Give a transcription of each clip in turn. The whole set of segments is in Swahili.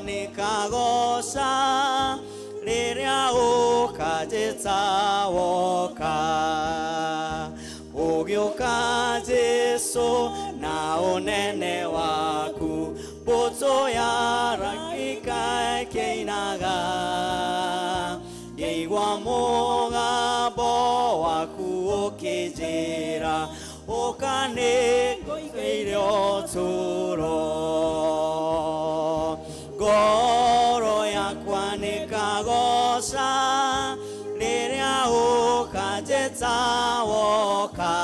nikagoca rĩrĩa ũkanjĩta woka ũgĩũka Jesũ na ũnene waku mbũtũ ya araika ĩkĩinaga ngĩigua mũgambo waku ũkĩnjĩra ũka nĩngũigĩire ũtũũro ngoro yakwa nĩkagoca rĩrĩa ũkanjĩta woka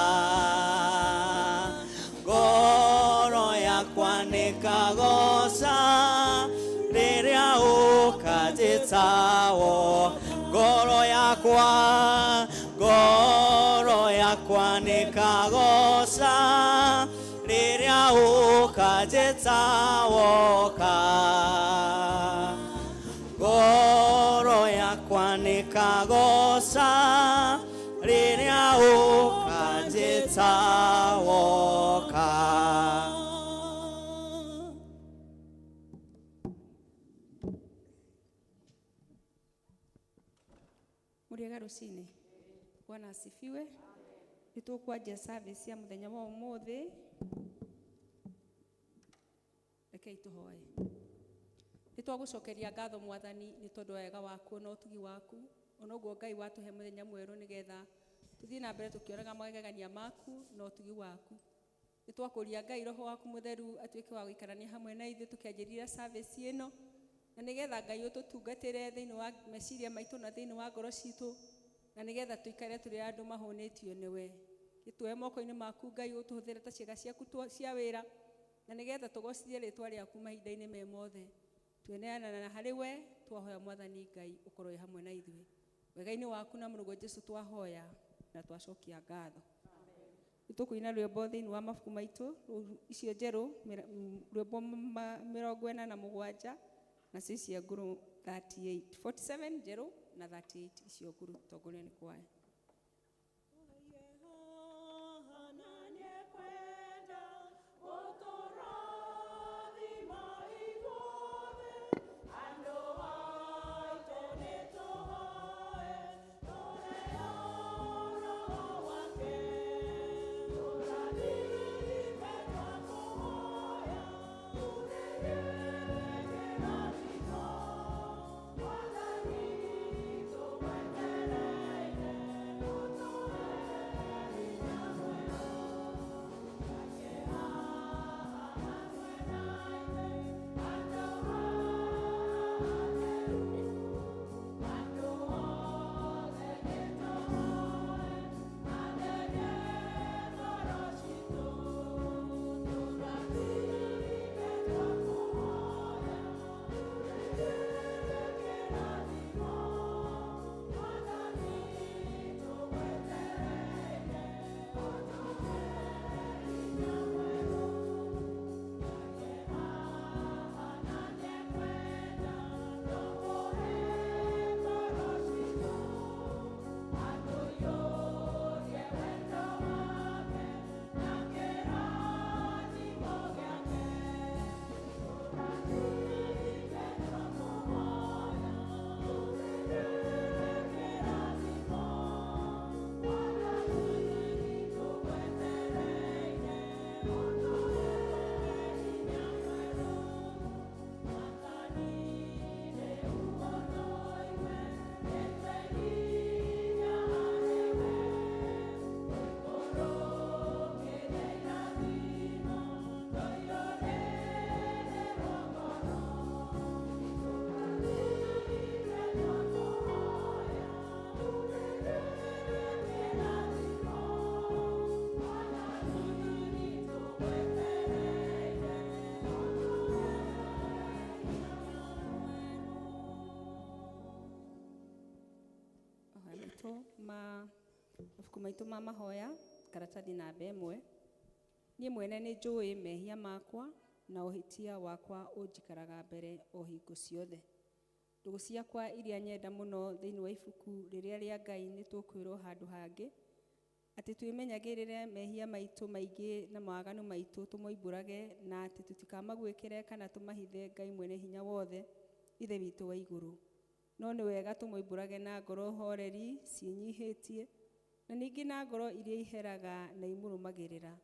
ngoro yakwa nĩkagoca rĩrĩa ũkanjĩta ngoro yakwa nĩkagoca rĩrĩa ũkanjĩta woka ngoro yakwa nĩkagoca rĩrĩa ũkanjĩta woka. Muriega rucini. Bwana asifiwe. Nitũkwanjia service ya mũthenya wa ũmũthĩ. Rekei tũhoe. Nĩtwagũcokeria ngatho Mwathani nĩ tondũ wega waku na ũtugi waku. Ona ũguo Ngai watũhe mũthenya mwerũ nĩgetha tũthiĩ na mbere tũkĩoraga magegania maku na ũtugi waku. Nĩtwakũria Ngai Roho waku mũtheru atuĩke wa gũikarania hamwe na ithuĩ tũkĩanjĩrĩria service ĩno. Na nĩgetha Ngai ũtũtungatĩre thĩinĩ wa meciria maitũ na thĩinĩ wa ngoro citũ. Na nĩgetha tũikare tũrĩ andũ mahũnĩtio nĩwe. Gĩtũhe moko-inĩ maku Ngai ũtũhũthĩre ta ciĩga ciaku cia wĩra. Na nĩgetha tũgocithie rĩtwa rĩaku mahinda-inĩ me mothe. Tweneana na harĩ we twahoya Mwathani Ngai ũkorwo wĩ hamwe na ithuĩ. Wega-inĩ waku na mũrũgwo Jesũ twahoya na twacokia ngatho. Nĩtũkũina rwĩmbo thĩinĩ wa mabuku maitũ icio njerũ rwĩmbo 47 na cia nguru 38 47 njerũ na 38 icio nguru tongoria nĩ kwaya. Mabuku maitũ ma mahoya karatathi namba 1. Niĩ mwene nĩ njũĩ mehia makwa na ũhĩtia wakwa ũnjikaraga mbere o hingo ciothe. Ndũgũ ciakwa iria nyenda mũno thĩinĩ wa ibuku rĩrĩa rĩa Ngai nĩ tũkwĩrwo handũ hangĩ ati twimenyagirire mehia maitu maingi na maganu maitu tumoimbũrage na ati tutikamagwĩkĩre kana tũmahithe Ngai mwene hinya wothe ithe witũ wa igũrũ. No nĩ wega tũmoimbũrage na ngoro horeri ciĩnyihĩtie na ningĩ na ngoro iria iheraga na imũrũmagĩrĩra,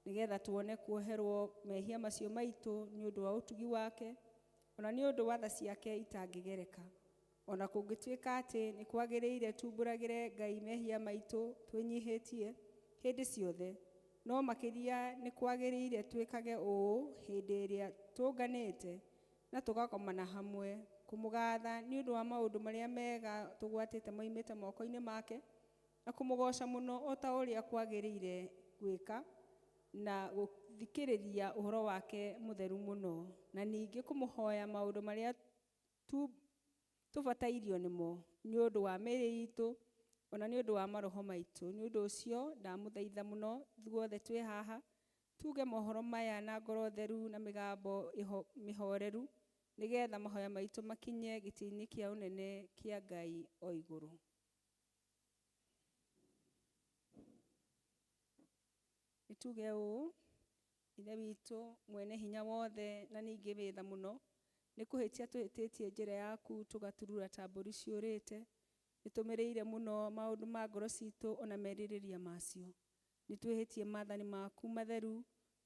nĩgetha tuone kuoherwo mehia macio maitũ nĩ ũndũ wa ũtugi wake, ona nĩ ũndũ wa tha ciake itangĩgereka. Ona kũngĩtuĩka atĩ nĩ kwagĩrĩire tumbũragĩre Ngai mehia maitũ twĩnyihĩtie hĩndĩ ciothe, no makĩria nĩ kwagĩrĩire twĩkage ũũ hĩndĩ ĩrĩa tũnganĩte na tũgakomana hamwe kũmũgatha nĩ ũndũ wa maũndũ marĩa mega tũgwatĩte moimĩte moko-inĩ make, na kũmũgoca mũno o ta ũrĩa kwagĩrĩire gwĩka na gũthikĩrĩria ũhoro wake mũtheru mũno, na ningĩ kũmũhoya maũndũ marĩa tũbatairio nĩmo nĩ ũndũ wa mĩĩrĩ itũ ona nĩ ũndũ wa maroho maitũ. Nĩ ũndũ ũcio ndamũthaitha mũno ithuothe twĩ haha tuge mohoro maya na ngoro theru na mĩgambo mĩhoreru, nĩgetha mahoya maitũ makinye gĩtĩ-inĩ kĩa ũnene kĩa Ngai o igũrũ. Nĩtuge ũũ: Ithe witũ mwene hinya wothe na ningĩ wĩ tha mũno, nĩ kũhĩtia tũhĩtĩtie njĩra yaku tũgaturura ta mbũri ciũrĩte. Nĩtũmĩrĩire mũno maũndũ ma ngoro citũ ona merirĩria macio. Nĩtwĩhĩtie maathani maku matheru,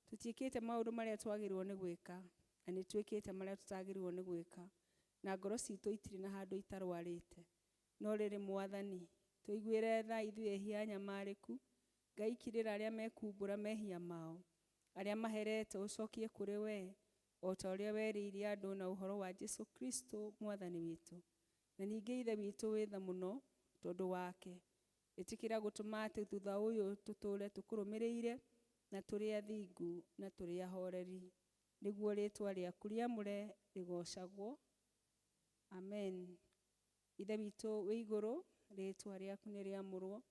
tũtiĩkĩte maũndũ marĩa twagĩrĩirwo nĩ gwĩka na nĩtwĩkĩte marĩa tũtagĩrĩirwo nĩ gwĩka, na ngoro citũ itirĩ na handũ itarwarĩte. No rĩrĩ Mwathani, tũiguĩre tha ithuĩ ehia nyamarĩku, Ngai kirĩra arĩa mekumbũra mehia mao, arĩa maherete ũcokie kũrĩ we, o ta ũrĩa werĩire andũ na ũhoro wa Jesũ Kristo Mwathani witũ. Na ningĩ Ithe witũ wĩ tha mũno tondũ wake, ĩtĩkĩra gũtũma atĩ thutha ũyũ tũtũũre tũkũrũmĩrĩire na tũrĩ athingu na tũrĩ ahoreri, nĩguo rĩĩtwa rĩaku rĩamũre rĩgocagwo. Amen. Ithe witũ wĩ igũrũ, rĩĩtwa rĩaku nĩ rĩamũrwo,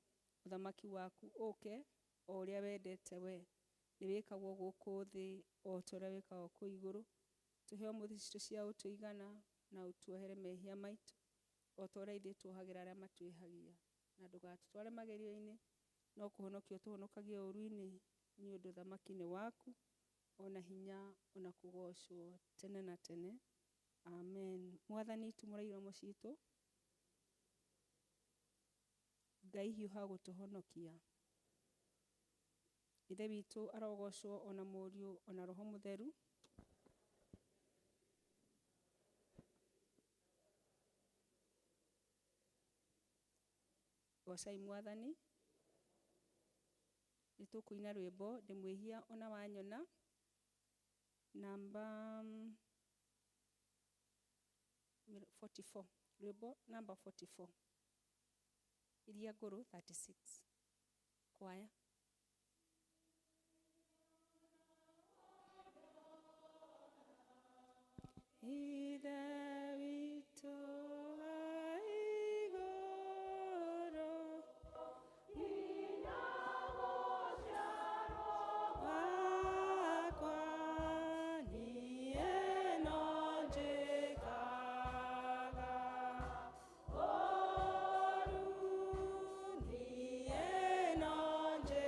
ũthamaki waku ũke o ũrĩa wendete we. Nĩ wĩkagwo gũkũ thĩ o ta ũrĩa wĩkagwo kũu igũrũ. Tũhe ũmũthĩ citũ cia ũtũigana na ũtuohere mehia maitũ o ta ũrĩa ithuĩ tuohagĩra arĩa matwĩhagia, na ndũgatũtware magerio-inĩ, no kũhonokia ũtũhonokagie ũũru-inĩ, nĩ ũndũ ũthamaki nĩ waku ona hinya ona kũgocwo tene na tene. Amen. Mwathani tumũra iromo citũ, Ngai hiũha gũtũhonokia. Ithe witũ arogocwo ona Mũriũ ona Roho Mũtheru. Gocai Mwathani. Nĩtũkũina rwĩmbo ndĩmwĩhia ona wanyona, namba 44, rwĩmbo namba 44, iria ngũrũ 36. Kwaya. Ithe witũ wa igũrũ, wakwa niĩ no njĩkaga ũũru, niĩ no njĩkaga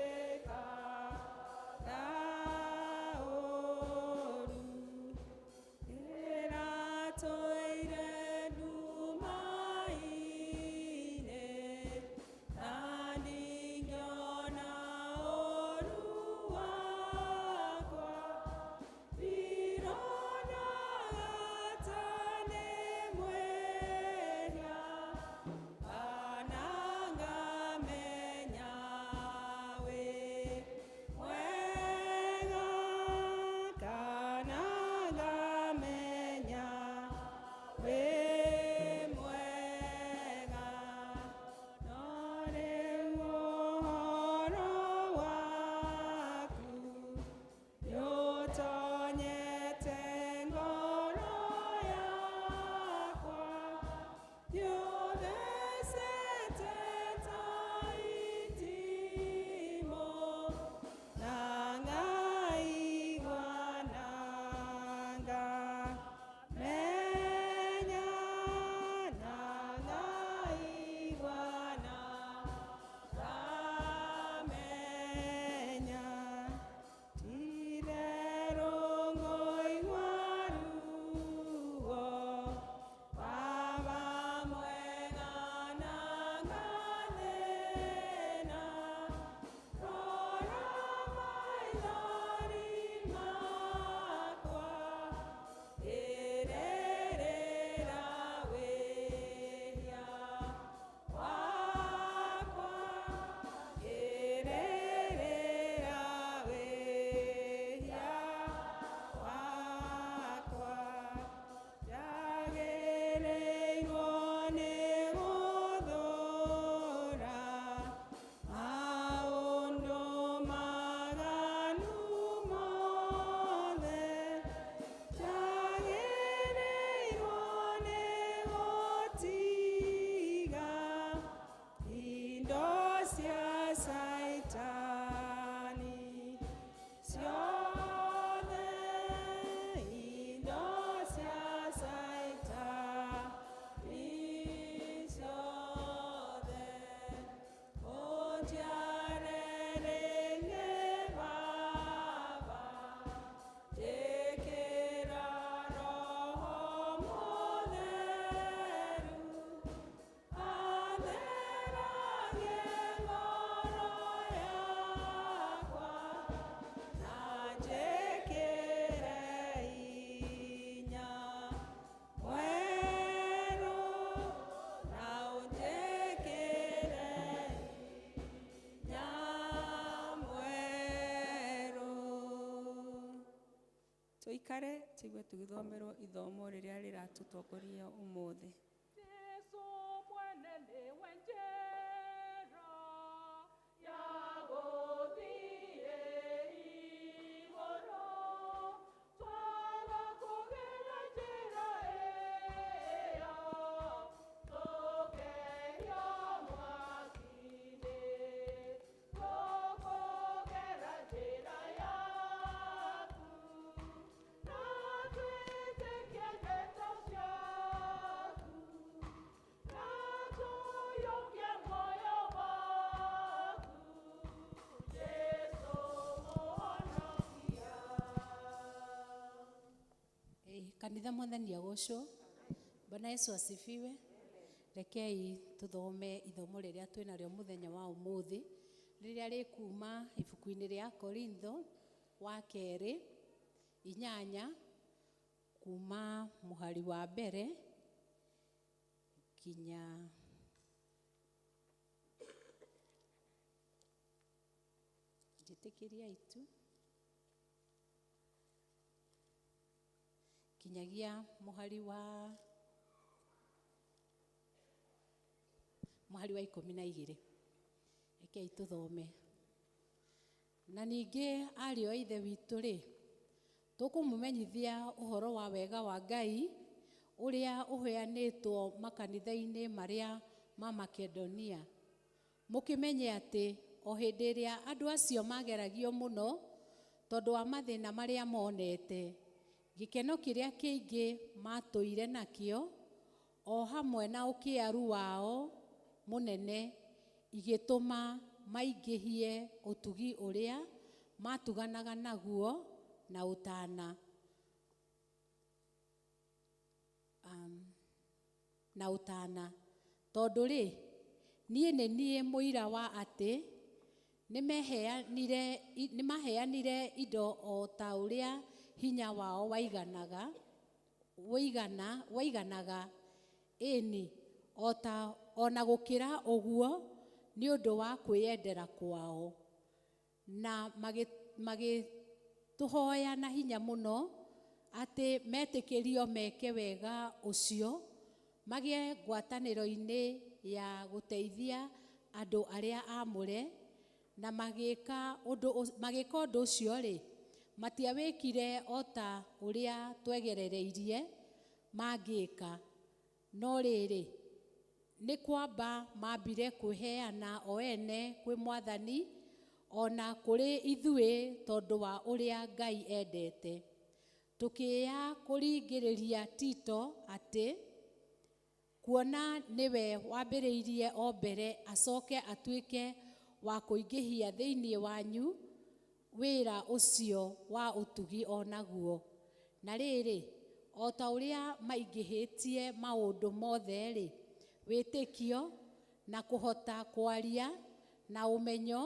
Tuikare tigwe tugithomerwo ithomo riria riratutongoria umuthi. Jesu mwene niwe njĩra ya gũthiĩ igũrũ, twaga kũgera njĩra ĩyo, tũkehia mwaki-inĩ, tũkũgera njĩra yaku, na twĩtĩkie ndeto ciaku, na tũiyũkie muoyo waku, Jesu Mũhonokia. Kanitha mwathani agocwo. Bwana Yesu asifiwe. Rekei tuthome ithomo riria twinarĩo muthenya wa umuthi riria rĩkuma ibuku-inĩ rĩa Korintho wa kerĩ 8 kuma mũhari wa mbere kinya njĩtĩkĩriai tu kinyagia mũhari wa 12. Rekei tuthome. Na ningĩ ariũ a ithe witũ rĩ, tũkũmũmenyithia ũhoro wa wega wa Ngai ũrĩa ũheanĩtwo makanitha-inĩ marĩa ma Makedonia. Mũkĩmenye atĩ o hĩndĩ ĩrĩa andũ acio mageragio mũno tondũ wa mathĩna marĩa monete, gĩkeno kĩrĩa kĩingĩ matũire nakĩo o hamwe na ũkĩaru wao mũnene igĩtũma maingĩhie ũtugi ũrĩa matuganaga naguo na ũtana. Tondũ rĩ, niĩ nĩ niĩ mũira wa atĩ nĩmaheanire indo o ta ũrĩa hinya wao waiganaga, ĩni ona gũkĩra ũguo nĩ ũndũ wa kwĩyendera kwao, na magĩtũhoya na hinya mũno atĩ metĩkĩrio meke wega ũcio, magĩe ngwatanĩro-inĩ ya gũteithia andũ arĩa amũre, na magĩka ũndũ ũcio rĩ, matiawĩkire o ta ũrĩa twegerereirie mangĩka, no rĩrĩ nĩ kwamba mambire kwĩheana o ene kwĩ Mwathani ona kũrĩ ithuĩ tondũ wa ũrĩa Ngai endete. Tũkĩya kũringĩrĩria Tito atĩ kuona nĩwe wambĩrĩirie o mbere acoke atuĩke wa kũingĩhia thĩinĩ wanyu wĩra ũcio wa ũtugi onaguo. Na rĩrĩ, o ta ũrĩa maingĩhĩtie maũndũ mothe rĩ, wĩtĩkio na kũhota kwaria na ũmenyo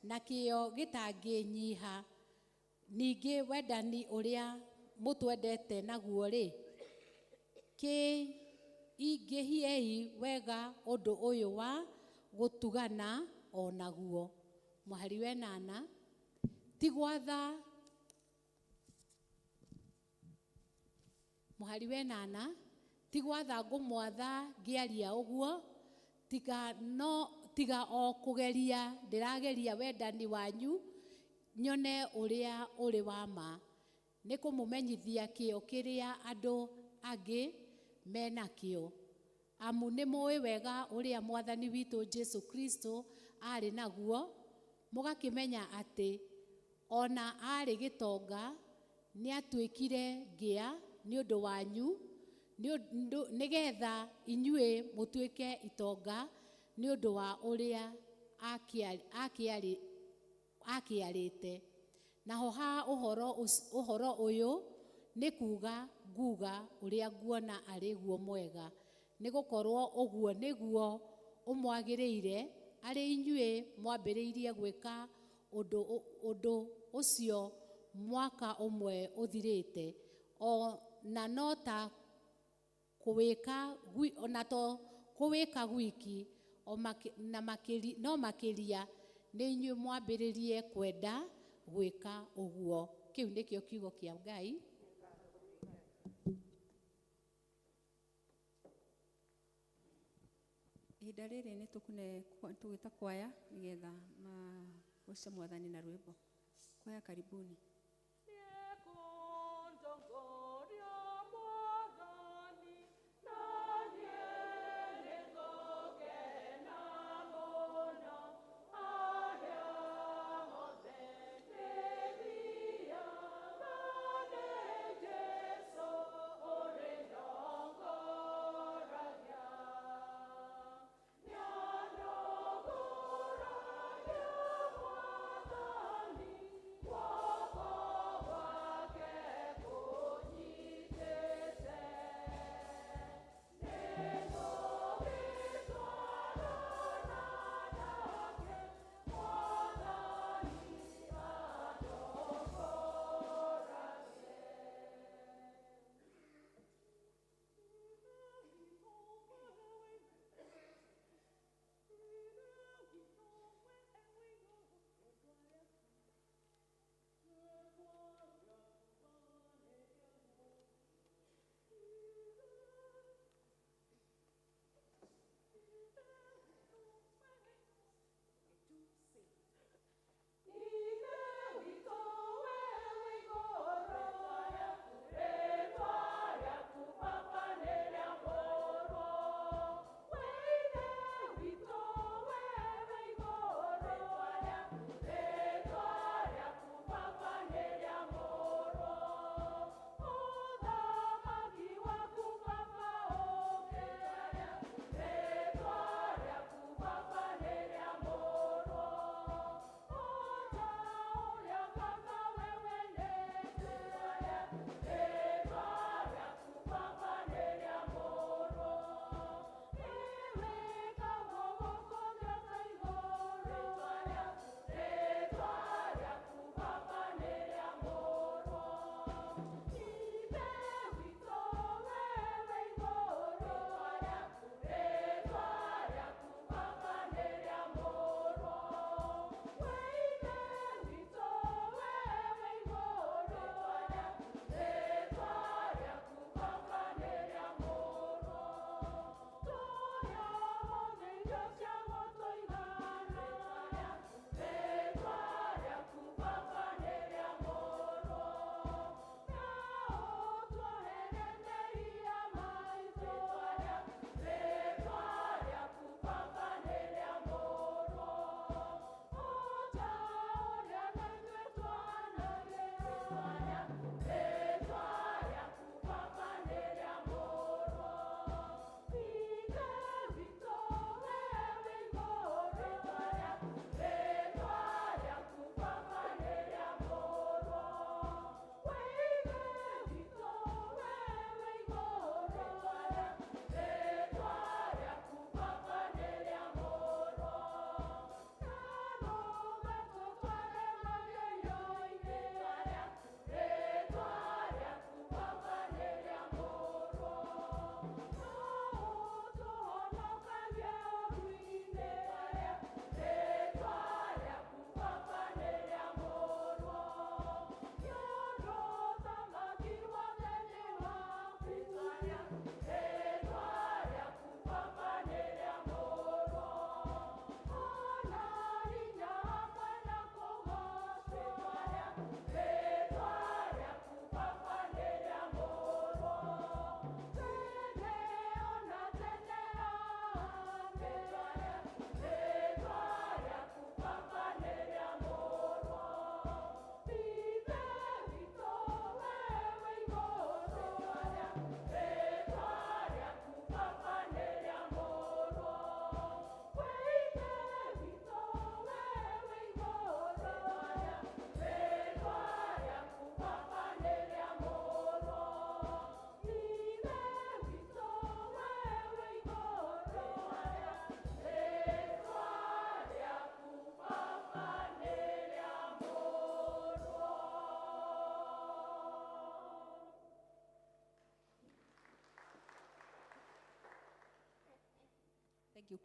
na kĩyo gĩtangĩnyiha, ningĩ wendani ũrĩa mũtwendete naguo rĩ, kĩingĩhiei wega ũndũ ũyũ wa gũtugana onaguo. Mũhari wa 8, ti gwatha ngũmwatha ngĩaria ũguo, tiga o kũgeria ndĩrageria wendani wanyu nyone ũrĩa ũrĩ wa ma, nĩ kũmũmenyithia kĩyo kĩrĩa andũ angĩ menakĩo. Amu nĩ mũĩ wega ũrĩa Mwathani witũ Jesu Kristo arĩ naguo, mũgakĩmenya atĩ ona arĩ gĩtonga nĩ atuĩkire ngĩa nĩ ũndũ wanyu, nĩgetha inyuĩ mũtuĩke itonga nĩ ũndũ wa ũrĩa akĩarĩte. Naho ha ũhoro ũyũ nĩ nguga ũrĩa nguona arĩ guo mwega, nĩ gũkorwo ũguo nĩguo ũmwagĩrĩire arĩ inyuĩ mwambĩrĩirie gwĩka ũndũ ũcio mwaka ũmwe ũthirĩte, na no ta kũwĩka gwiki, no makĩria nĩ inyuĩ mwambĩrĩrie kwenda gwĩka ũguo. Kĩu nĩkĩo kiugo kĩa Ngai. ihinda rĩrĩ nĩ tũgĩta kwaya nĩgetha magoce Mwathani na rwĩmbo. Kwaya karibuni. Thank you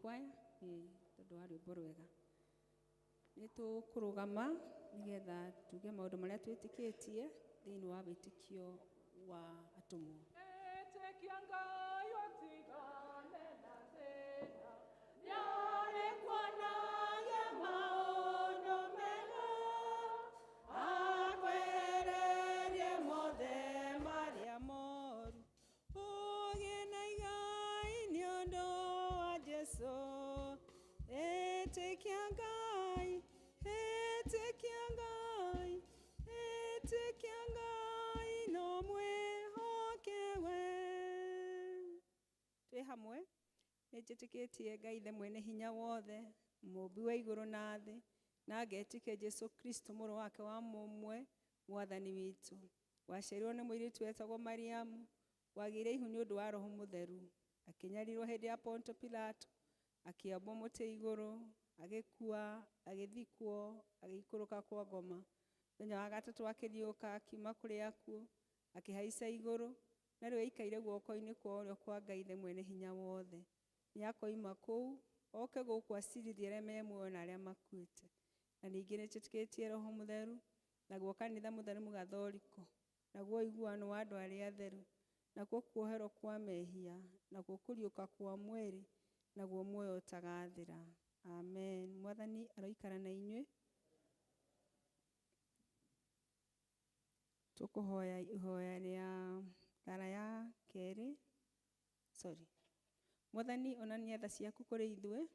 kwaya tondu wa rwimbo rwega. Nĩ tũkũrũgama nĩgetha tuge maũndũ marĩa twĩtĩkĩtie thĩinĩ wa wĩtĩkio wa atũmwo. Etĩkia Ngai ũtigane na thĩna ĩtĩkia Ngai, ĩtĩkia Ngai, ĩtĩkia Ngai, no mwĩhoke we. Twĩ hamwe nĩnjĩtĩkĩtie Ngai ithe mwene hinya wothe, mũmbi wa igũrũ na thĩ, na ngetĩkia Jesu Kristo mũrũ wake wa mũmwe, mwathani witũ, waciarirwo nĩ mũirĩtu wetagwo Mariamu, wagĩire ihu nĩ ũndũ wa Roho Mũtheru, akĩnyarirwo hĩndĩ ya Ponto Pilato, akĩambwo mũtĩ igũrũ, agĩkua, agĩthikwo, agĩikũrũka kwa ngoma. Mũthenya wa gatatũ akĩriũka akiuma kũrĩ akuũ, akĩhaica igũrũ, na rĩu aikaire guoko-inĩ kwa ũrĩo kwa Ngai ithe mwene hinya wothe. Nĩakoima kũu, oke gũkũ acirithie arĩa me muoyo na arĩa makuĩte. Na ningĩ nĩnjĩtĩkĩtie Roho Mũtheru, naguo kanitha mũtheru mũgathoriko, naguo ũiguano wa andũ arĩa atheru, naguo kuoherwo kwa mehia, naguo kũriũka kwa mwĩrĩ, naguo muoyo ũtagathira. Amen. Mwathani aroikara na inyuĩ. Tũkũhoya ihoya rĩa thara ya kerĩ. Mwathani onania tha ciaku kũrĩ ithuĩ.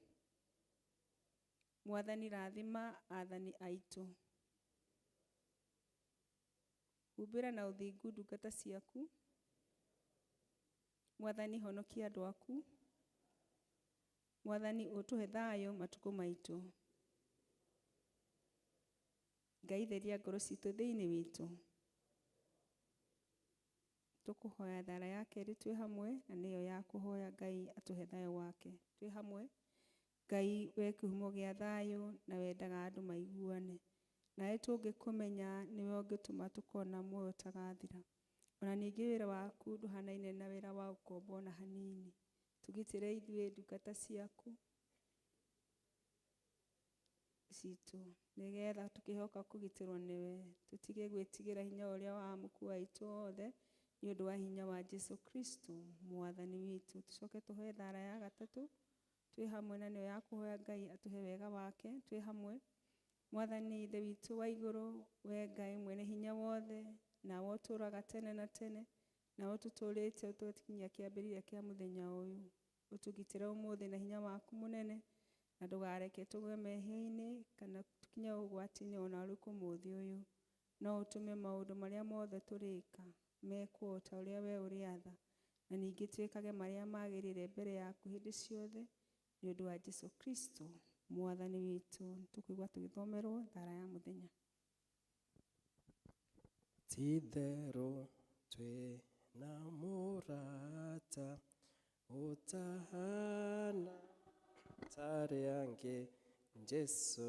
Mwathani rathima athani aitũ. Humbĩra na ũthingu ndungata ciaku. Mwathani honokia andũ aku. Mwathani ũtũhe thayũ matukũ maitũ. Ngai theria ngoro citũ thĩinĩ witũ. Tũkũhoya thara ya kerĩ twĩ hamwe, na nĩyo ya kũhoya Ngai atũhe thayũ wake. Twĩ hamwe. Ngai we kĩhumo gĩa thayũ na wendaga andũ maiguane. Nawe tũngĩkũmenya nĩwe ũngĩtũma tũkona muoyo ũtagathira. Ona ningĩ wĩra waku ndũhanaine na wĩra wa ũkombo ona hanini. Tũgitĩre ithuĩ ndungata ciaku citũ, nĩgetha tũkĩhoka kũgitĩrwo nĩwe, tũtige gwĩtigĩra hinya ũrĩa wa mũkuu aitũ othe, nĩ ũndũ wa hinya wa Jesu Kristo mwathani witũ. Tũcoke tũhoe thara ya gatatũ twĩ hamwe, na nĩyo ya kũhoya Ngai atũhe wega wake. Twĩ hamwe. Mwathani ithe witũ wa igũrũ, we Ngai mwene hinya wothe, nawe ũtũũraga tene na tene, nawe ũtũtũrĩte ũtũkinyia kĩambĩrĩria kĩa mũthenya ũyũ. Ũtũgitĩre ũmũthĩ na hinya waku mũnene, na ndũgareke tũgwe mehia-inĩ kana tũkinye ũgwati-inĩ ona ũrĩkũ mũthĩ ũyũ. No ũtũme maũndũ marĩa mothe tũrĩka mekwo ta ũrĩa we ũrĩatha, na ningĩ twĩkage marĩa magĩrĩire mbere yaku hĩndĩ ciothe, nĩ ũndũ wa Jesu Kristo mwathani witũ. Tũkũigua tũgĩthomerwo thara ya mũthenya. Ti-itherũ twĩna mũrata ũtahana tarĩ angĩ, Jesu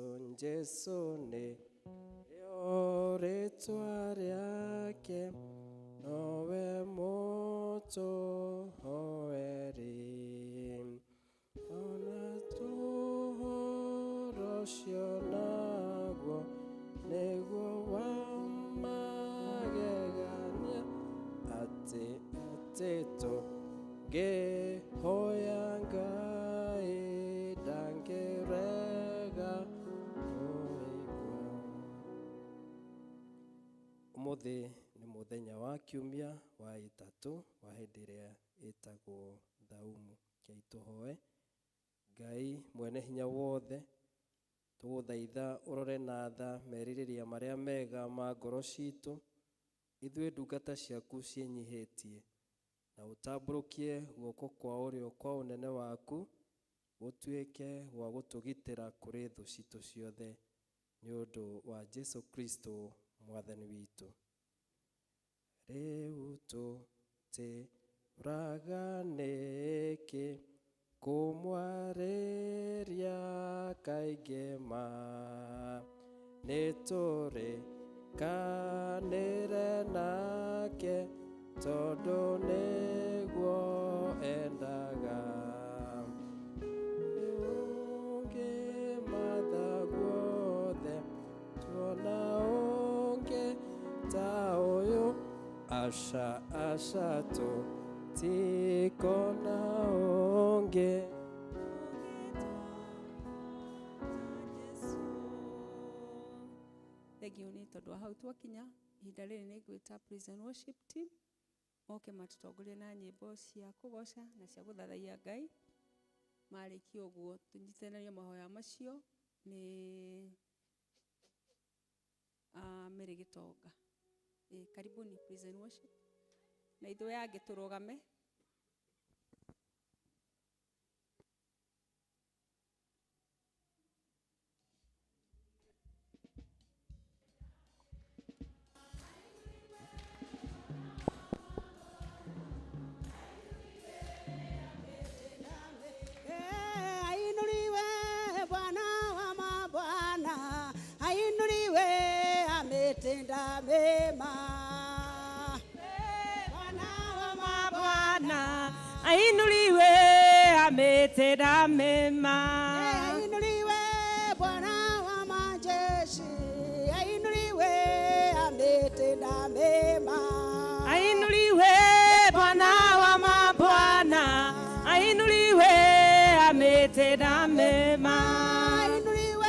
nĩrĩo rĩĩtwa rĩake, nowe mũtũhoeri. Ona ũhoro ũcio naguo nĩguo wa magegania, atĩ tũngĩhoya Ngai ndangĩrega kũigua. Ũmũthĩ nĩ mũthenya wa kiumia wa ĩtatũ wa hĩndĩ ĩrĩa ĩtagwo thaumu. Kĩai tũhoe. Ngai mwene hinya wothe, tũgũthaitha ũrore na tha merirĩria marĩa mega ma ngoro citũ, ithuĩ ndungata ciaku ciĩnyihĩtie, na ũtambũrũkie guoko kwa ũrĩo kwa ũnene waku, gũtuĩke gwa gũtũgitĩra kũrĩ thũ citũ ciothe, nĩ ũndũ wa Jesu Kristo mwathani witũ. Rĩu tũtĩũraga nĩkĩ kũmwarĩria kaingĩ ma, nĩtũrĩkanĩre nake tondũ nĩguo endaga. Ũngĩmatha guothe tuona ũngĩ ta ũyũ, aca tũtikona ũngĩ. Thengio nĩ tondũ wa hau twakinya. Ihinda rĩrĩ nĩ ngwĩta praise and worship team moke matũtongorie na nyĩmbo cia kũgoca na cia gũthathaiya Ngai. marĩkia ũguo tũnyitithanagie mahoya macio nĩ Mary Gitonga. Karibuni praise and worship. Na ithuĩ angĩ tũrũgame. Tenda mema Bwana wa mabwana ainuliwe ametenda mema ainuliwe Bwana wa majeshi ainuliwe ametenda mema ainuliwe Bwana wa mabwana ainuliwe ametenda mema ainuliwe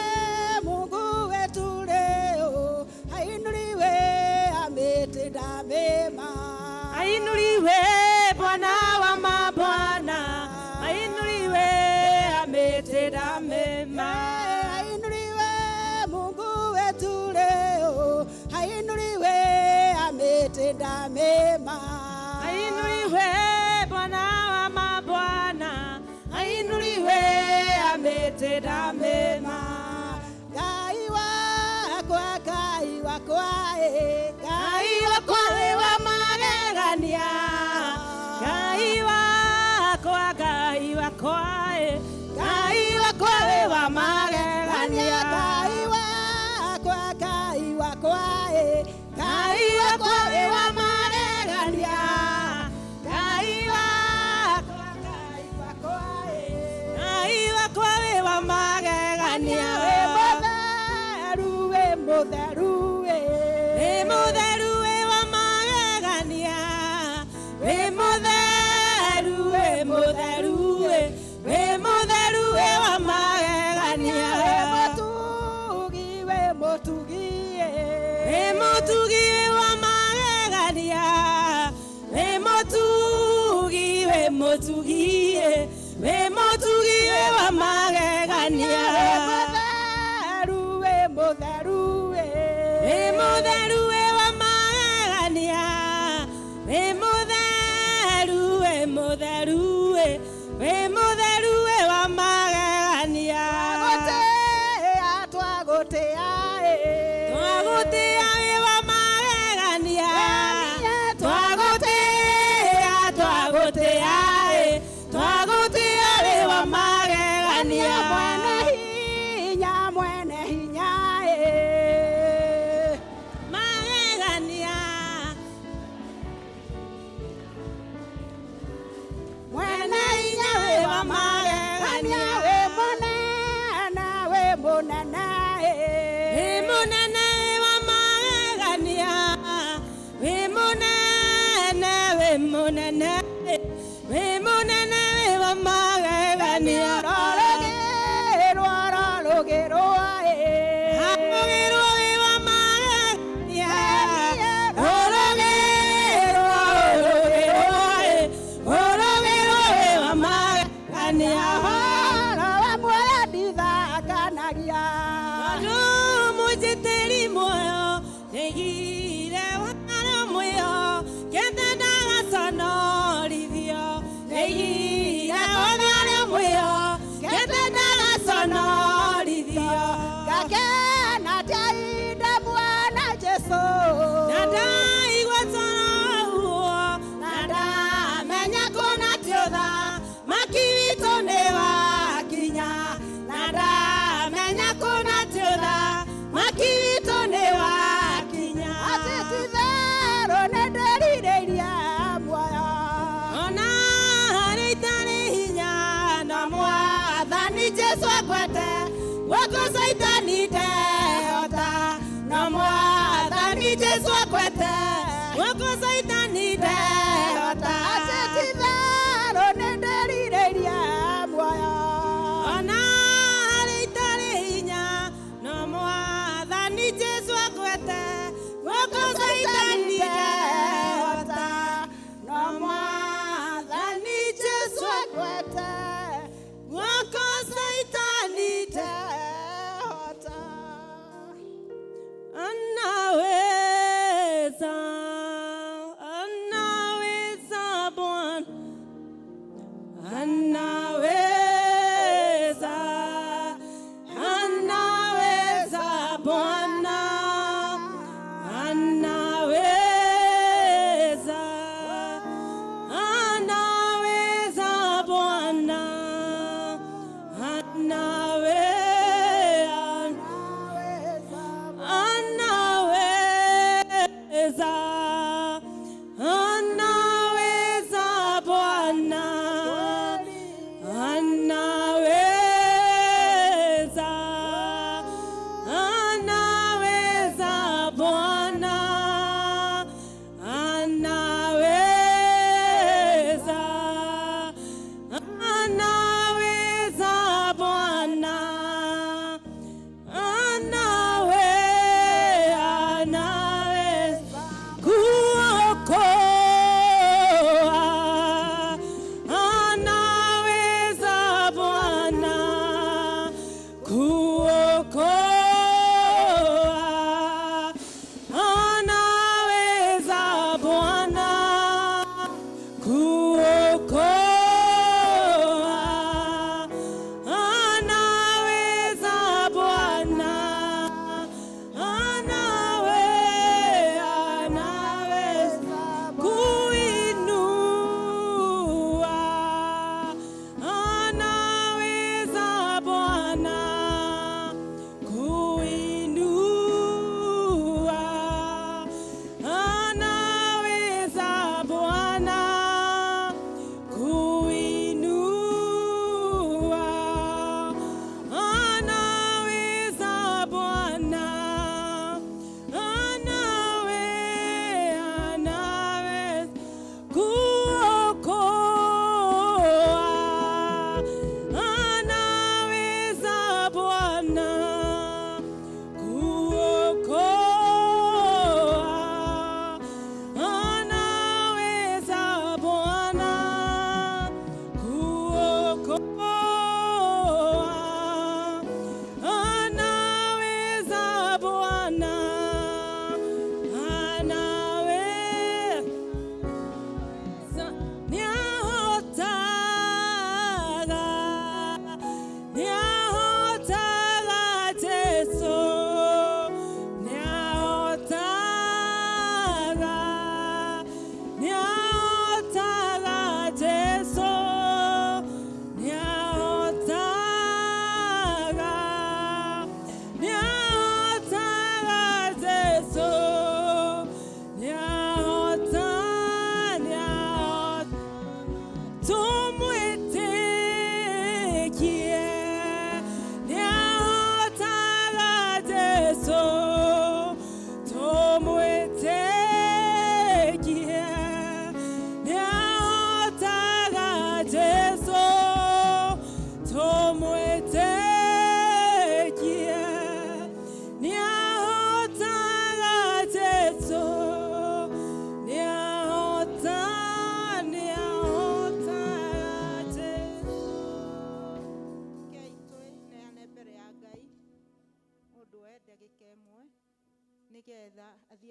Mungu wetu leo ainuliwe ametenda mema ainuliwe Bwana wa mabwana ainuliwe ametenda mema ainuliwe Mungu wetu leo ainuliwe ametenda mema ainuliwe Bwana wa mabwana ainuliwe ametenda mema Ngai wakwa Ngai wakwa Ngai wakwa wa magegania Ngai wakwa Ngai wakwa Ngai wakwa wa magegania Ngai wakwa Ngai wakwa Ngai wakwa wa magegania Ngai wakwa Ngai wakwa Ngai wakwa wa magegania we mutheru we mutheru wa magegania we mutheru we mutheru we mutheru wa magegania mutugi we mutugi we mutugi wa magegania we mutugi we mutugi we mutugi wa magegania mutheru we mutheru wa magegania we mutheru we mutheru we mutheru wa magegania twagutia twagutia wa magegania twagutia twagutia twagutia wa magegania mwene hinya magegania mwene hinya wa magegania we munene we munene we munene wa magegania we munene we munene we munene wa magegania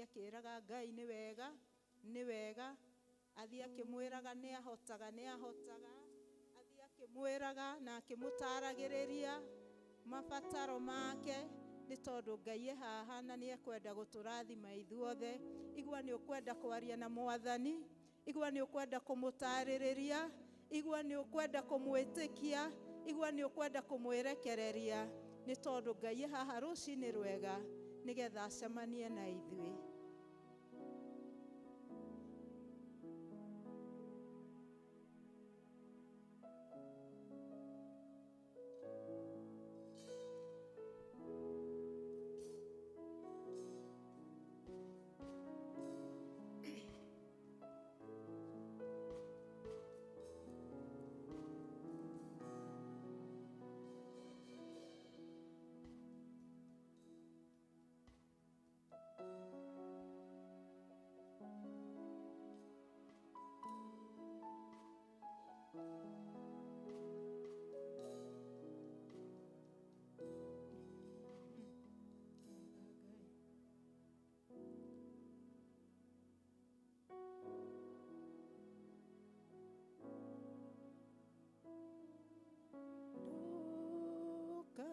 akĩraga Ngai nĩ wega athiĩ akĩmwĩraga nĩ ahotaga athiĩ akĩmwĩraga na akĩmũtaragĩrĩria mabataro make nĩ tondũ Ngai haha na nĩ ekwenda gũtũrathima ithuothe. Igua nĩ ũkwenda kwaria na Mwathani, igua nĩ ũkwenda kũmũtarĩrĩria, igua nĩ ũkwenda kũmwĩtĩkia, igua nĩ ũkwenda kũmwĩrekereria, nĩ tondũ Ngai haha rũcinĩ rwega nĩgetha acemanie na ithuĩ.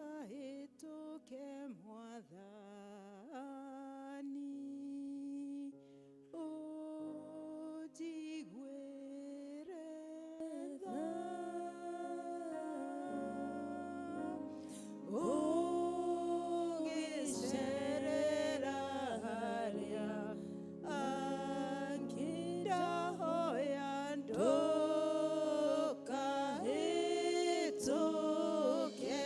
Ndũkahĩtũke Mwathani, ũnjiguĩre tha, ũgĩcerera harĩa angĩ ndahoya ndũkahĩtũke.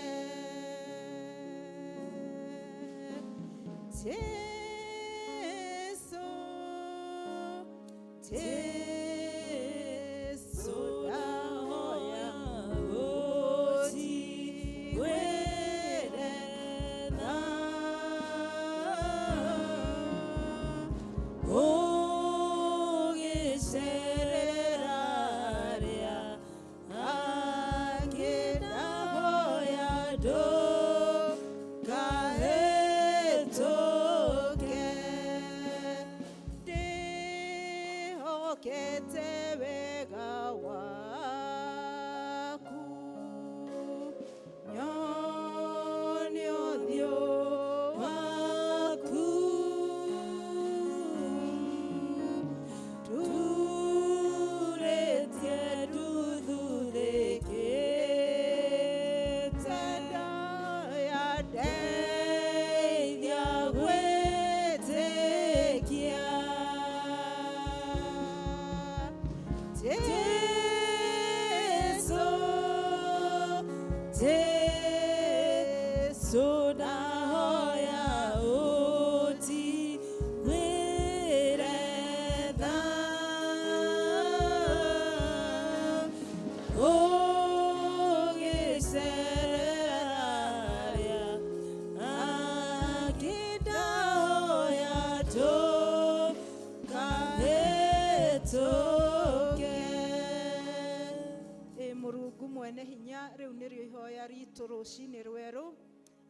Jesu ndahoya ũnjiguĩre tha, ũgĩcerera harĩa angĩ ndahoya ndũkahĩtũke. Ndĩhokete wega waku, nyone ũthiũ waku, turĩtie nduthuthĩkĩte ndaya ndeithia gwĩtĩkia. Jesu ndahoya ũnjiguĩre tha, ũgĩcerera harĩa angĩ ndahoya ndũkahĩtũke. Mũrungu mwene hinya, rĩu nĩrĩo ihoya ritũ rũcinĩ rwerũ,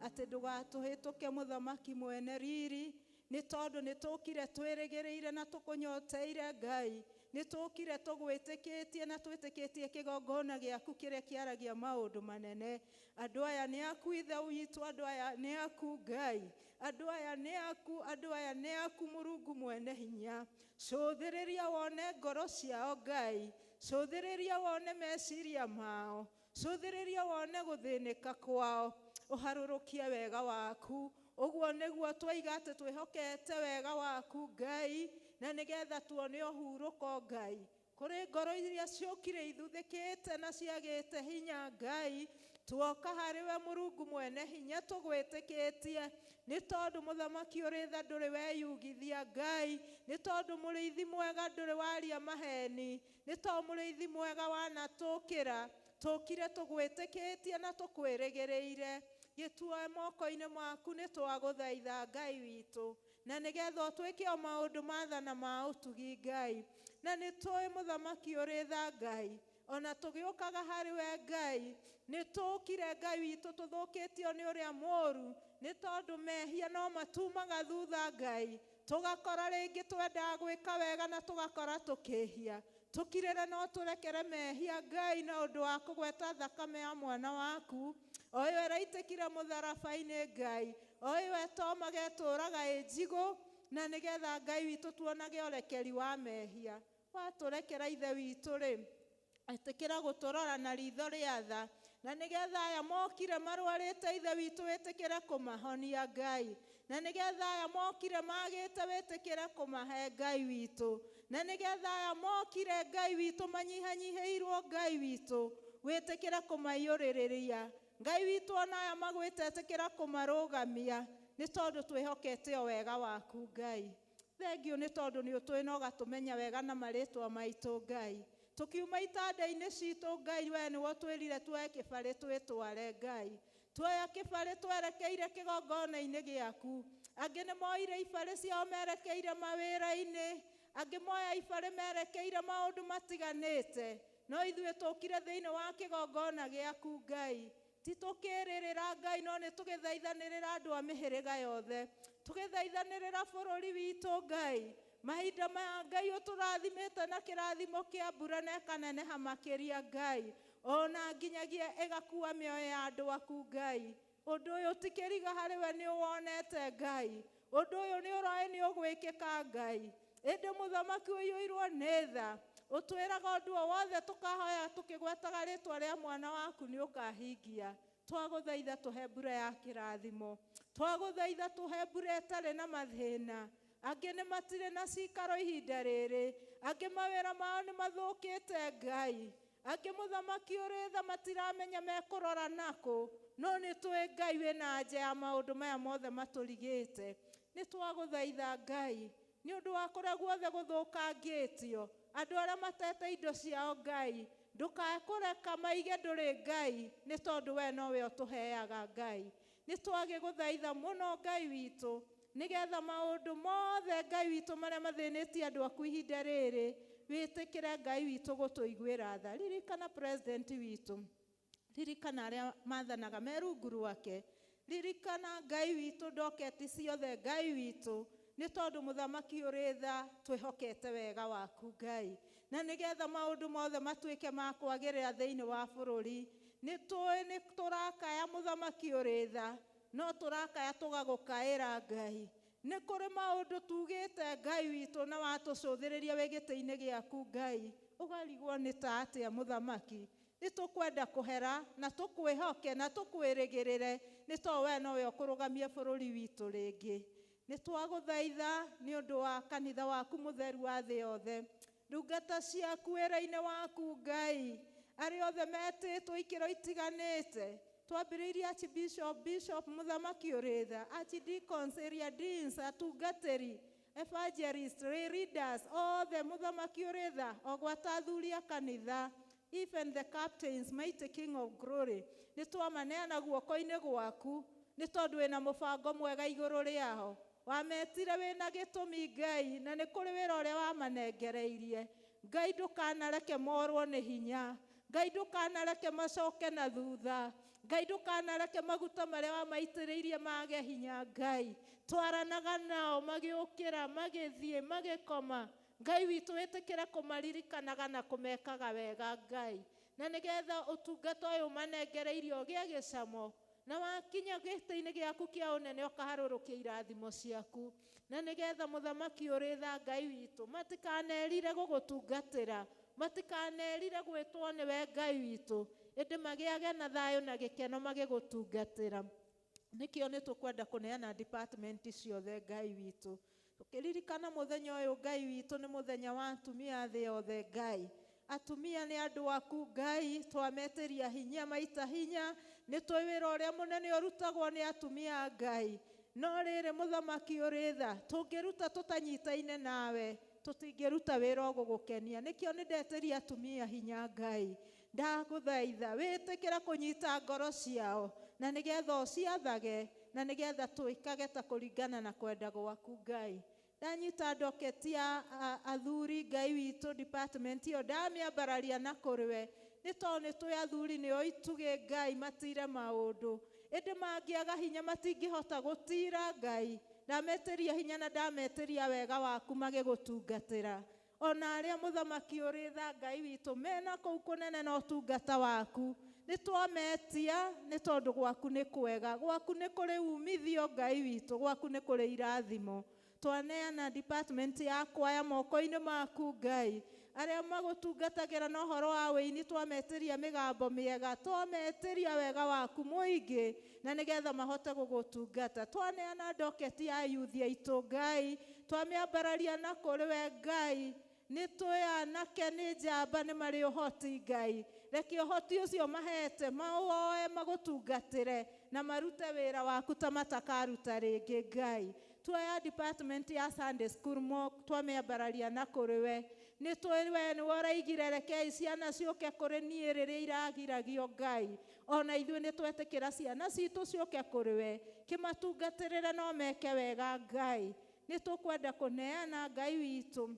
atĩ ndũgatũhĩtũke Mũthamaki mwene riri, nĩ tondũ nĩ tũkire twĩrĩgĩrĩire na tũkũnyoteire Ngai, nĩ tũkire tũgwĩtĩkĩtie na twĩtĩkĩtie kĩgongona gĩaku kĩrĩa kĩaragia maũndũ manene. Andũ aya nĩ aku Ithe witũ, andũ aya nĩ aku Ngai, andũ aya nĩ aku, andũ aya nĩ aku Mũrungu mwene hinya. Cũthĩrĩria wone ngoro ciao Ngai, cũthĩrĩria wone meciria mao, cũthĩrĩria wone gũthĩnĩka kwao, ũharũrũkie wega waku. Ũguo nĩguo twoiga atĩ twĩhokete wega waku Ngai, na nĩgetha tuone ũhurũko Ngai kũrĩ ngoro iria ciũkire ithuthĩkĩte na ciagĩte hinya Ngai. Tuoka harĩ we Mũrungu mwene hinya tũgwĩtĩkĩtie, nĩ tondũ Mũthamaki ũrĩ tha ndũrĩ weyugithia Ngai, nĩ tondũ mũrĩithi mwega ndũrĩ waria maheni, nĩ tondũ mũrĩithi mwega wanatũkĩra. Tũkire tũgwĩtĩkĩtie na tũkwĩrĩgĩrĩire, gĩtuoe moko-inĩ maku nĩ twagũthaitha Ngai witũ, na nĩgetha ũtwĩke o maũndũ ma tha na ma ũtugi Ngai. Na nĩ tũĩ Mũthamaki ũrĩ tha Ngai, ona tũgĩũkaga harĩ we Ngai, nĩ tũkire Ngai witũ tũthũkĩtio nĩ ũrĩa mũũru, nĩ tondũ mehia no matumaga thutha Ngai, tugakora rĩngĩ twenda gwĩka wega na tugakora tũkĩhia. Tukirĩre no tũrekere mehia Ngai na ũndũ wa kũgweta thakame ya mwana waku ũyũ ĩraitĩkire mũtharaba-inĩ Ngai, ũyũ etomaga etũraga ĩnjigũ, na nĩgetha Ngai witũ tuonage ũrekeri wa mehia. Watũrekera ithe witũ rĩ, ĩtĩkĩra gũtũrora na ritho rĩa tha, na nĩgetha aya mokire marwarĩte ithe witũ wĩtĩkĩre kũmahonia Ngai, na nĩgetha aya mokire magĩte wĩtĩkĩre kũmahe Ngai witũ, na nĩgetha aya mokire Ngai witũ manyihanyihĩirwo Ngai witũ wĩtĩkĩre kũmaiyũrĩrĩria Ngai witũ, ona aya magwĩte ĩtĩkĩra kũmarũgamia, nĩ tondũ twĩhokete o wega waku Ngai. Thengiũ nĩ tondũ nĩ ũtũĩ na ũgatũmenya wega na marĩtwa maitũ Ngai. Tukiuma itanda-inĩ citũ Ngai, we nĩwe twĩrire tuoye kĩbarĩ twĩtware Ngai. Tuoya kĩbarĩ twerekeire kĩgongona-inĩ gĩaku. Angĩ nĩ moire ibarĩ ciao merekeire mawĩra-inĩ, angĩ moya ibarĩ merekeire maũndũ matiganĩte, no ithuĩ tũkire thĩinĩ wa kĩgongona gĩaku Ngai. Ti tũkĩrĩrĩra Ngai, no nĩ tũgĩthaithanĩrĩra andũ a mĩhĩrĩga yothe, tũgĩthaithanĩrĩra bũrũri witũ Ngai. Mahinda maya Ngai ũtũrathimĩte na kĩrathimo kĩa mbura na ĩkaneneha makĩria Ngai, ona nginyagia ĩgakua mĩoyo ya andũ aku Ngai. Ũndũ ũyũ ti kĩriga harĩ we nĩ ũwonete Ngai, ũndũ ũyũ nĩ ũroĩ nĩ ũgwĩkĩka Ngai. Ĩndĩ mũthamaki ũiyũirwo nĩ tha, ũtwĩraga ũndũ o wothe tũkahoya tũkĩgwetaga rĩtwa rĩa mwana waku nĩ ũkahingia. Twagũthaitha tũhe mbura ya kĩrathimo, twagũthaitha tũhe mbura ĩtarĩ na mathĩna. Angĩ nĩ matirĩ na cikaro ihinda rĩrĩ, angĩ mawĩra mao nĩ mathũkĩte Ngai, angĩ mũthamaki ũrĩ tha matiramenya mekũrora nakũ, no nĩ tũĩ Ngai wĩna anja ya maũndũ maya mothe matũrigĩte. Nĩ twagũthaitha Ngai nĩ ũndũ wa kũrĩa guothe gũthũkangĩtio, andũ arĩa matete indo ciao Ngai, ndũkakũreka maige ndũrĩ Ngai, nĩ tondũ we nowe ũtũheaga Ngai. Nĩ twagĩgũthaitha mũno Ngai witũ, nĩgetha maũndũ mothe Ngai witũ marĩa mathĩnĩtie andũ aku ihinda rĩrĩ, wĩtĩkĩre Ngai witũ gũtũiguĩra tha. Ririkana president witũ, ririkana arĩa maathanaga me rungu rwake, ririkana Ngai witũ ndoketi ciothe Ngai witũ, nĩ tondũ mũthamaki ũrĩ tha twĩhokete wega waku Ngai, na nĩgetha maũndũ mothe matuĩke ma kwagĩrĩra thĩinĩ wa bũrũri. Nĩ tũĩ nĩ tũrakaya mũthamaki ũrĩ tha, no tũrakaya tũgagũkaĩra Ngai. Nĩ kũrĩ maũndũ tugĩte Ngai witũ na watũcũthĩrĩria wĩ gĩtĩ-inĩ gĩaku Ngai, ũgarigwo nĩ ta atĩa mũthamaki. Nĩ tũkwenda kũhera na tũkwĩhoke na tũkwĩrĩgĩrĩre, nĩ tondũ we nowe ũkũrũgamia bũrũri witũ rĩngĩ. Nĩ twagũthaitha nĩ ũndũ wa kanitha waku mũtheru wa thĩ yothe, ndungata ciaku wĩra-inĩ waku Ngai, arĩa othe metĩtwo ikĩro itiganĩte, twambĩrĩirie Archbishop, Bishop mũthamaki ũrĩ tha, Archdeacons, area deans, atungatĩri, evangelists, leaders, othe mũthamaki ũrĩ tha, o gwata athuri a kanitha, even the captains, mighty King of glory, nĩ twamaneana guoko-inĩ gwaku, nĩ tondũ wĩna mũbango mwega igũrũ rĩao. Wametire wĩna gĩtũmi Ngai, na nĩ kũrĩ wĩra ũrĩa wamanengereirie. Ngai ndũkanareke morwo nĩ hinya, Ngai ndũkanareke macoke na thutha, Ngai ndũkanareke maguta marĩa wamaitĩrĩirie mage hinya Ngai. Twaranaga nao magĩũkĩra, magĩthiĩ, magĩkoma, Ngai witũ wĩtĩkĩre kũmaririkanaga na kũmekaga wega Ngai, na nĩgetha ũtungata ũyũ ũmanengereirio ũgĩe gĩcamo, na wakinya gĩtĩ-inĩ gĩaku kĩa ũnene ũkaharũrũkia irathimo ciaku, na nĩgetha mũthamaki ũrĩ tha Ngai witũ matikanerire gũgũtungatĩra, matikanerire gwĩtwo nĩwe Ngai witũ, ĩndĩ magĩage na thayũ na gĩkeno magĩgũtungatĩra. Nĩkĩo nĩ tũkwenda kũneana department ciothe Ngai witũ, tũkĩririkana mũthenya ũyũ Ngai witũ nĩ mũthenya wa atumia thĩ yothe Ngai. Atumia nĩ andũ aku Ngai, twametĩria hinya maita hinya, nĩ tũĩ wĩra ũrĩa mũnene ũrutagwo nĩ atumia Ngai, no rĩrĩ mũthamaki ũrĩ tha, tũngĩruta tũtanyitaine nawe, tũtingĩruta wĩra ũgũgũkenia. Nĩkĩo nĩ ndetĩria atumia hinya Ngai, ndagũthaitha wĩtĩkĩra kũnyita ngoro ciao, na nĩgetha ũciathage, na nĩgetha twĩkage ta kũringana na kwenda gwaku Ngai. Ndanyita ndoketi ya athuri Ngai witũ department ĩyo ndamĩambararia na kũrĩwe, nĩ tondũ nĩ tũĩ athuri nĩo itugĩ Ngai matire maũndũ, ĩndĩ mangĩaga hinya matingĩhota gũtira Ngai, ndameteria hinya na ndameteria wega waku magĩgũtungatĩra. Ona arĩa mũthamaki ũrĩ tha Ngai witũ mena kũu kũnene na ũtungata waku, nĩ twametia nĩ tondũ gwaku nĩ kwega, gwaku nĩ kũrĩ umithio Ngai witũ, gwaku nĩ kũrĩ irathimo. Twaneana department ya kwaya moko-inĩ maku Ngai, arĩa magũtungatagĩra na ũhoro wa wĩini twameteria mĩgambo mĩega, twameteria wega waku mũingĩ na nĩgetha mahote gũgũtungata. Twaneana ndoketi ya yuthi aitũ Ngai, twamĩambararia na kũrĩ we Ngai, nĩ tũĩ anake nĩ njamba nĩ marĩ ũhoti Ngai, reke ũhoti ũcio mahete mawoe magũtungatĩre na marute wĩra waku ta matakaruta rĩngĩ Ngai. Tuoya department ya Sunday school twamĩambararia na kũrĩ we, nĩ tũĩ we nĩwe ũraigire reke ciana ciũke kũrĩ niĩ rĩrĩa iragiragio Ngai, ona ithuĩ nĩ twetĩkĩra ciana citũ ciũke kũrĩ we, kĩmatungatĩrĩre no meke wega Ngai. Nĩ tũkwenda kũneana Ngai witũ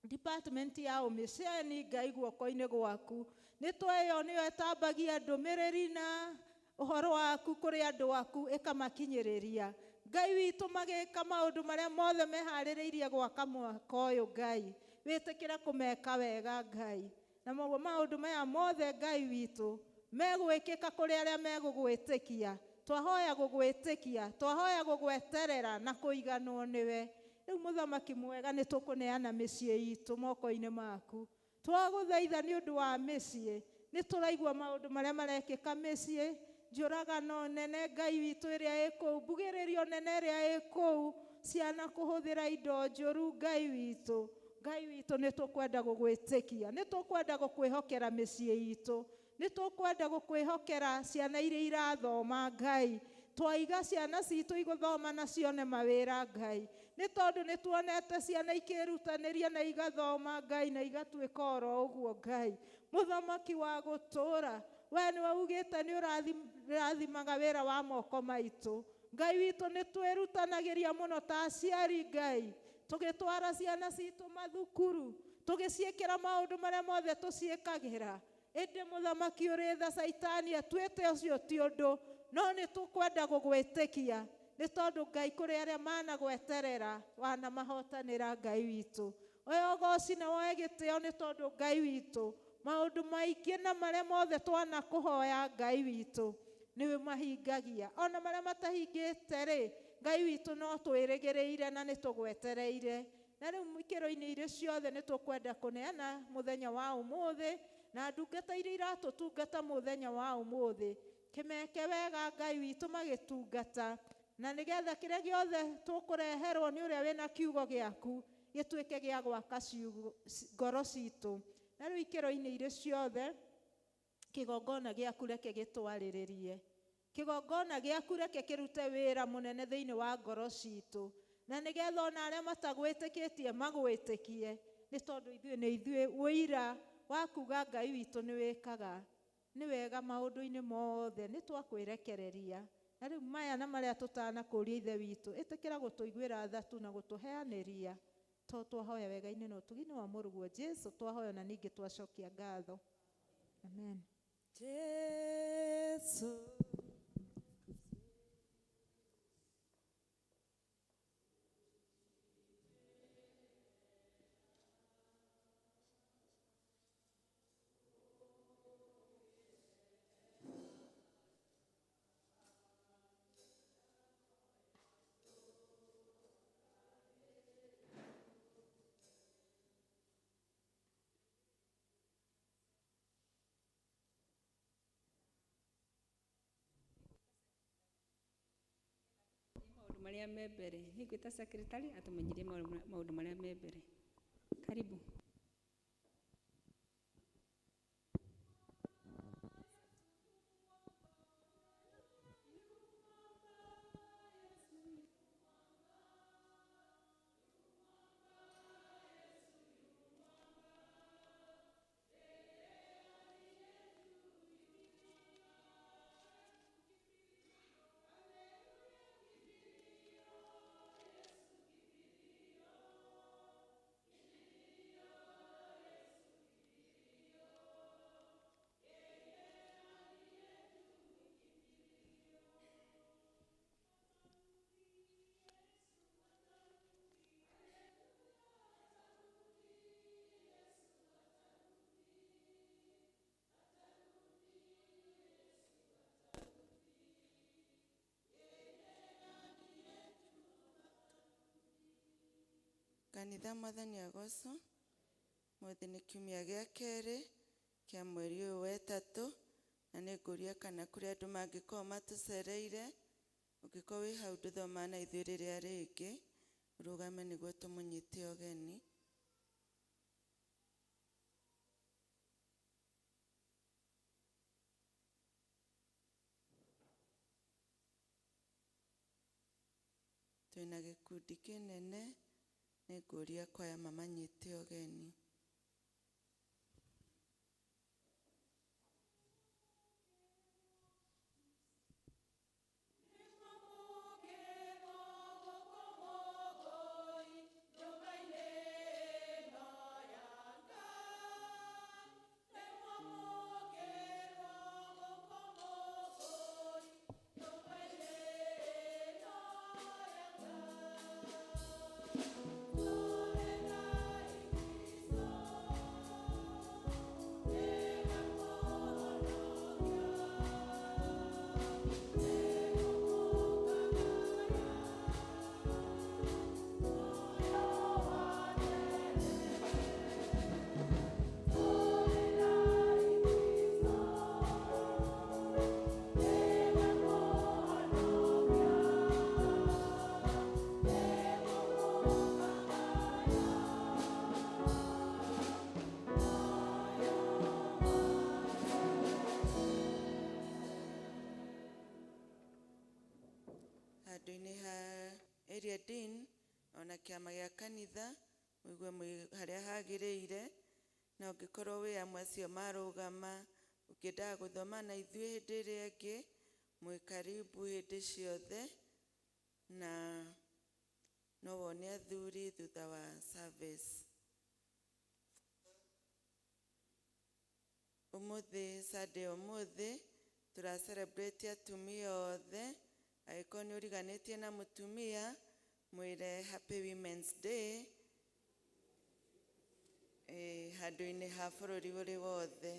department ya ũmĩceni Ngai guoko-inĩ gwaku, nĩ tũĩyo nĩyo ĩtambagia ndũmĩrĩri na ũhoro waku kũrĩ andũ aku ĩkamakinyĩrĩria. Ngai witũ magĩka maũndũ marĩa mothe meharĩrĩirie gwaka mwaka ũyũ Ngai, wĩtĩkĩra kũmeka wega Ngai, na maũndũ maya mothe Ngai witũ megwĩkĩka kũrĩ arĩa megũgwĩtĩkia. Twahoya gũgwĩtĩkia, twahoya gũgweterera na kũiganwo nĩwe. Rĩu mũthamaki mwega nĩ tũkũneana mĩciĩ itũ moko-inĩ maku. Twagũthaitha nĩ ũndũ wa mĩciĩ, nĩ tũraigua maũndũ marĩa marekĩka mĩciĩ, njũragano nene Ngai witũ ĩrĩa ĩkũu, mbugĩrĩrio nene ĩrĩa ĩkũu, ciana kũhũthĩra indo njũru Ngai witũ. Ngai witũ nĩ tũkwenda gũgwĩtĩkia, nĩ tũkwenda gũkwĩhokera mĩciĩ itũ, nĩ tũkwenda gũkwĩhokera ciana iria irathoma Ngai. Twaiga ciana citũ igũthoma na cione mawĩra Ngai, nĩ tondũ nĩ tuonete ciana ikĩrutanĩria na igathoma Ngai na igatuĩka oro ũguo Ngai. Mũthamaki wa gũtũũra, we nĩwe ugĩte nĩ ũrathimaga wĩra wa moko maitũ. Ngai witũ nĩ twĩrutanagĩria mũno ta aciari Ngai, tũgĩtwara ciana citũ mathukuru, tũgĩciĩkĩra maũndũ marĩa mothe tũciĩkagĩra. Ĩndĩ mũthamaki ũrĩ tha Saitani atuĩte ũcio ti ũndũ, no nĩ tũkwenda gũgwĩtĩkia, nĩ tondũ Ngai kũrĩ arĩa managweterera wanamahotanĩra Ngai witũ. Oya ũgooci na woe gĩtĩo nĩ tondũ Ngai witũ maũndũ maingĩ na marĩa mothe twanakũhoya Ngai witũ nĩwe mahingagia. Ona marĩa matahingĩte rĩ, Ngai witũ no twĩrĩgĩrĩire na nĩ tũgwetereire. Na rĩu ikĩro-inĩ irĩ ciothe nĩ tũkwenda kũneana mũthenya wa ũmũthĩ na ndungata iria iratũtungata mũthenya wa ũmũthĩ. Kĩmeke wega Ngai witũ magĩtungata, na nĩgetha kĩrĩa gĩothe tũkũreherwo nĩ ũrĩa wĩna kiugo gĩaku gĩtuĩke gĩa gwaka ngoro citũ. Na rĩu ikĩro-inĩ irĩ ciothe kĩgongona gĩaku reke gĩtwarĩrĩrie, kĩgongona gĩaku reke kĩrute wĩra mũnene thĩinĩ wa ngoro citũ, na nĩgetha ona arĩa matagwĩtĩkĩtie magwĩtĩkie, nĩ tondũ ithuĩ nĩ ithuĩ ũira wa kuga Ngai witũ nĩ wĩkaga. Nĩ wega maũndũ-inĩ mothe nĩ twakwĩrekereria. Na rĩu maya na marĩa tũtanakũria Ithe witũ, ĩtĩkĩra gũtũiguĩra tha tu na gũtũheanĩria, to twahoya wega-inĩ na ũtugi-inĩ wa mũrũguo Jesũ, twahoya na ningĩ twacokia ngatho. Amen. Jesũ. Maria me mbere. Nĩngwĩta secretary atumenyirie maũndũ marĩa me mbere. Karibu. Kanitha mwathani agoco mũthĩ nĩ kiumia gĩa kerĩ kĩa mweri ũyũ wa ĩtatũ, na nĩ ngũria kana kũrĩ andũ mangĩkorwo matũcereire, ũngĩkorwo wĩ hau ndũthoma na ithuĩ rĩrĩa rĩngĩ, ũrũgame nĩguo tũmũnyite ũgeni. Twĩna gĩkundi kĩnene, nĩ ngũria kwaya mamanyite ũgeni. Handũ-inĩ ha area dean ona kĩama gĩa kanitha mũigue mwĩ harĩa hagĩrĩire, na ũngĩkorwo wĩ amwe acio marũgama ũkĩendaga gũthoma na ithuĩ hĩndĩ ĩrĩa ĩngĩ, mwĩ karibu hĩndĩ ciothe, na no wone athuri thutha wa service. Ũmũthĩ Sunday ũmũthĩ tũra celebrate atumia othe. Angĩkorwo nĩ ũriganĩtie na mũtumia, mwĩre Happy Women's Day handũ-inĩ ha bũrũri ũrĩ wothe.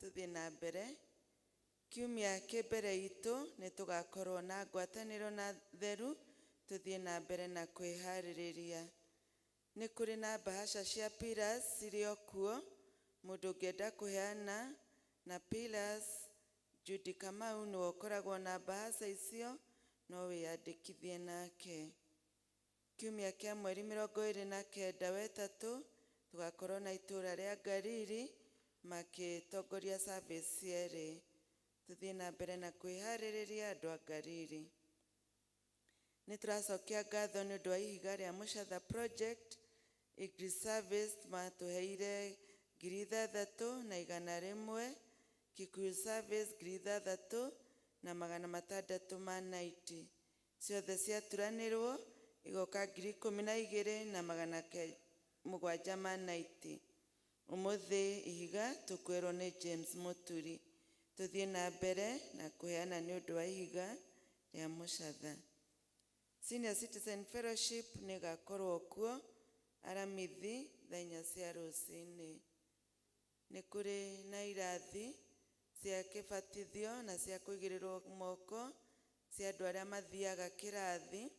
Tũthiĩ na mbere. Kiumia kĩ mbere itũ nĩ tũgakorwo na ngwatanĩro na theru, tũthiĩ na mbere na kwĩharĩrĩria. Nĩ kũrĩ na bahasha cia pillars cirĩ o kuo, mũndũ ũngĩenda kũheana na pillars, Judy Kamau nĩwe ũkoragwo na bahasha icio, no wĩyandĩkithie nake. Kiumia kĩa mweri 29 wa ĩtatũ tũgakorwo na itũũra rĩa Ngariri makĩtongoria service cierĩ. Tũthiĩ na mbere na kwĩharĩrĩria andũ a Ngariri. Nĩ tũracokia ngatho nĩ ũndũ wa ihiga rĩa Mũchatha project. Eagle service matũheire 6,100, Kikuyu service 3,690. Ciothe ciaturanĩrwo igoka 12,790. Ũmũthĩ ihiga tũkwĩrwo nĩ James Mũturi. Tũthiĩ na mbere na kũheana nĩ ũndũ wa ihiga rĩa Mũchatha. Senior Citizen Fellowship nĩ gakorwo kuo Aramithi thaa 4 cia rũcinĩ. Nĩ kũrĩ na irathi cia kĩbatithio na cia kũigĩrĩrwo moko cia andũ arĩa mathiaga kĩrathi,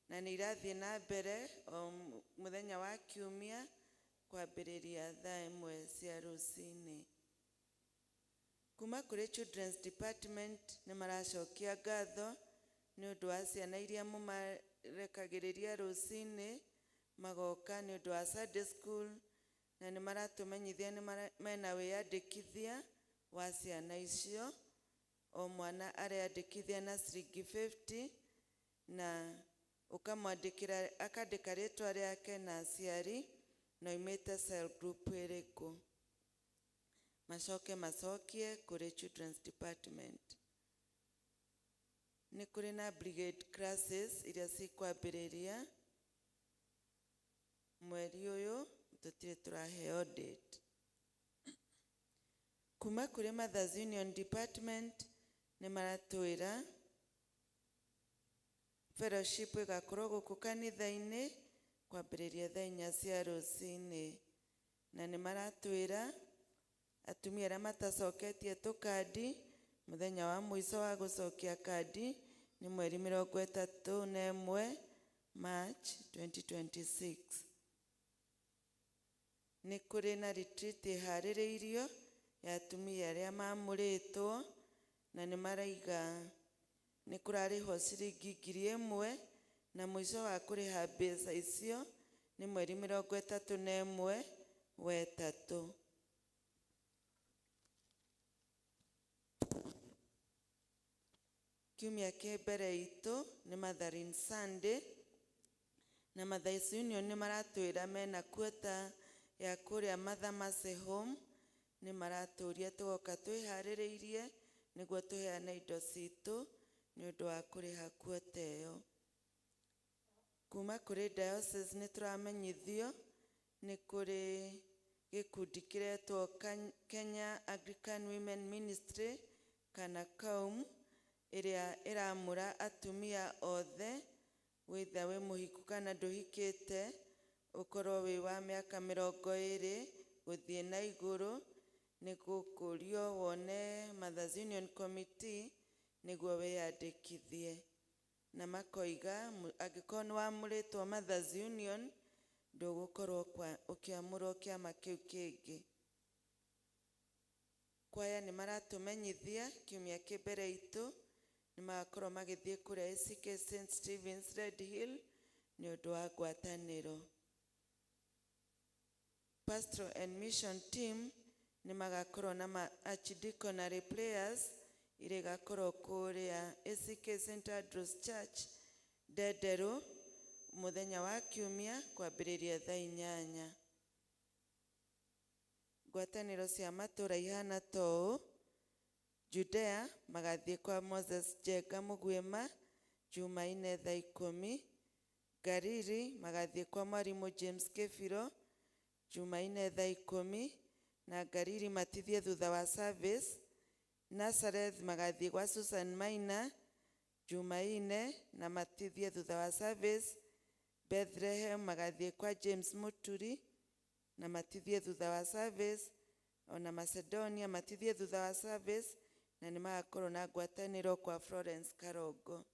na nĩ irathiĩ na mbere o mũthenya wa kiumia kwambĩrĩria thaa 1 cia rũcinĩ. Kuma kũrĩ Children's Department nĩ maracokia ngatho nĩ ũndũ wa ciana iria mũmarekagĩrĩria rũcinĩ magoka nĩ ũndũ wa Sunday school, na nĩ maratũmenyithia nĩ mena wĩyandĩkithia wa ciana icio. O mwana areyandĩkithia na ciringi 50, na ũkamwandĩkĩra akandĩka rĩtwa rĩake na aciari na oimĩte cell group ĩrĩkũ. Macokie kũrĩ Children's Department. Nĩ kũrĩ na brigade classes iria cikwambĩrĩria mweri ũyũ, tũtirĩ tũraheo date. Kuma kũrĩ Mothers Union Department nĩ maratwĩra fellowship ĩgakorwo gũkũ kanitha-inĩ kwambĩrĩria thaa 4 cia rũcinĩ, na nĩ maratwĩra atumia arĩa matacoketie tũkandi Muthenya wa mwiso wa gucokia kadi ni mweri 31 March 2026. Ni kuri na retreat ihaririirio ya atumia aria mamuritwo na ni maraiga ni kurariho ciringi 1,000 na mwiso wa kuriha mbeca icio ni mweri 31 wa Tatu. Kiumia kia mbere itu ni Mothering Sunday na Mothers Union ni maratwira mena quota ya kuria Mathamase Home ni maraturia tugoka twihaririirie niguo tuheane indo citu ni undu wa kuriha quota iyo. Kuma kuri diocese ni turamenyithio ni kuri gikundi kiretwo Kenya Anglican Women Ministry kana KAUM iria iramura atumia othe witha we muhiku kana nduhikite ukorwo wi wa miaka 20 guthie na iguru ni gukurio wone Mothers Union Committee niguo wiyandikithie na makoiga angikorwo ni wamuritwo Mothers Union ndugukorwo ukiamurwo kiama kiu kingi. Kwaya ni maratumenyithia kiumia kimbere itu ni magakorwo magithie kuria ACK St Stephen's Red Hill ni undu wa ngwataniro. Pastoral and Mission Team ni magakorwo na archdeaconry prayers ire gakorwo kuria ACK St Andrews Church Dedero muthenya wa kiumia kwambiriria thaa 8. Ngwataniro cia matura ihana tou: Judea magathie kwa Moses Jega Mugwema Jumaine thaa 10. Gariri magathie kwa Mwarimu James Kefiro Jumaine thaa 10 na Gariri matithie thutha wa service. Nazareth magathie kwa Susan Maina Jumaine na matithie thutha wa service. Bethlehem magathie kwa James Muturi na matithie thutha wa service. Ona Macedonia matithie thutha wa service na ni magakorwo na ngwataniro kwa Florence Karogo.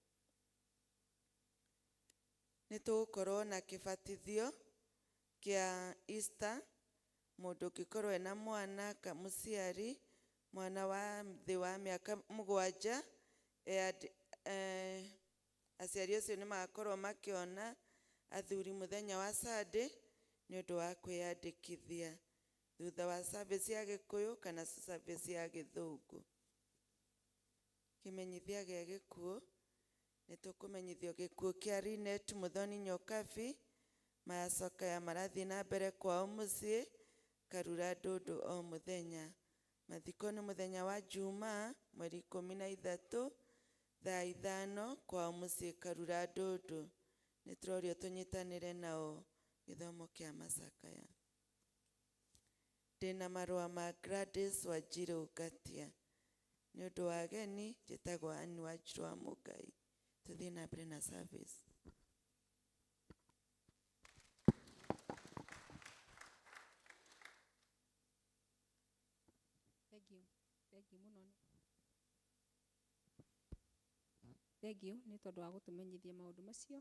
Ni tugukorwo na kibatithio kia Easter. Mundu gikorwo ena mwana kamuciari mwana wa thi wa miaka 7 aciari ucio ni magakorwo makiona athuri muthenya wa Sunday ni undu wa kwiyandikithia thutha wa service ya Gikuyu kana service ya Githungu. Kimenyithia gia gikuo ni tukumenyithio gikuo kia Rinet Muthoni Nyokabi macoka ya marathi na mbere kwao mucii Karura Ndundu o muthenya. Mathiko ni muthenya wa Juma mweri 13 thaa 5 kwao mucii Karura Ndundu. Ni turorio tunyitanire nao githomo kia macakaya. Ndina marua ma Gladys Wanjiru Gatia ni undu wa ageni njitagwo Anne Wanjiru wa Mugai. Tuthie na mbere na service. Thank you ni tondu wa gutumenyithia maundu macio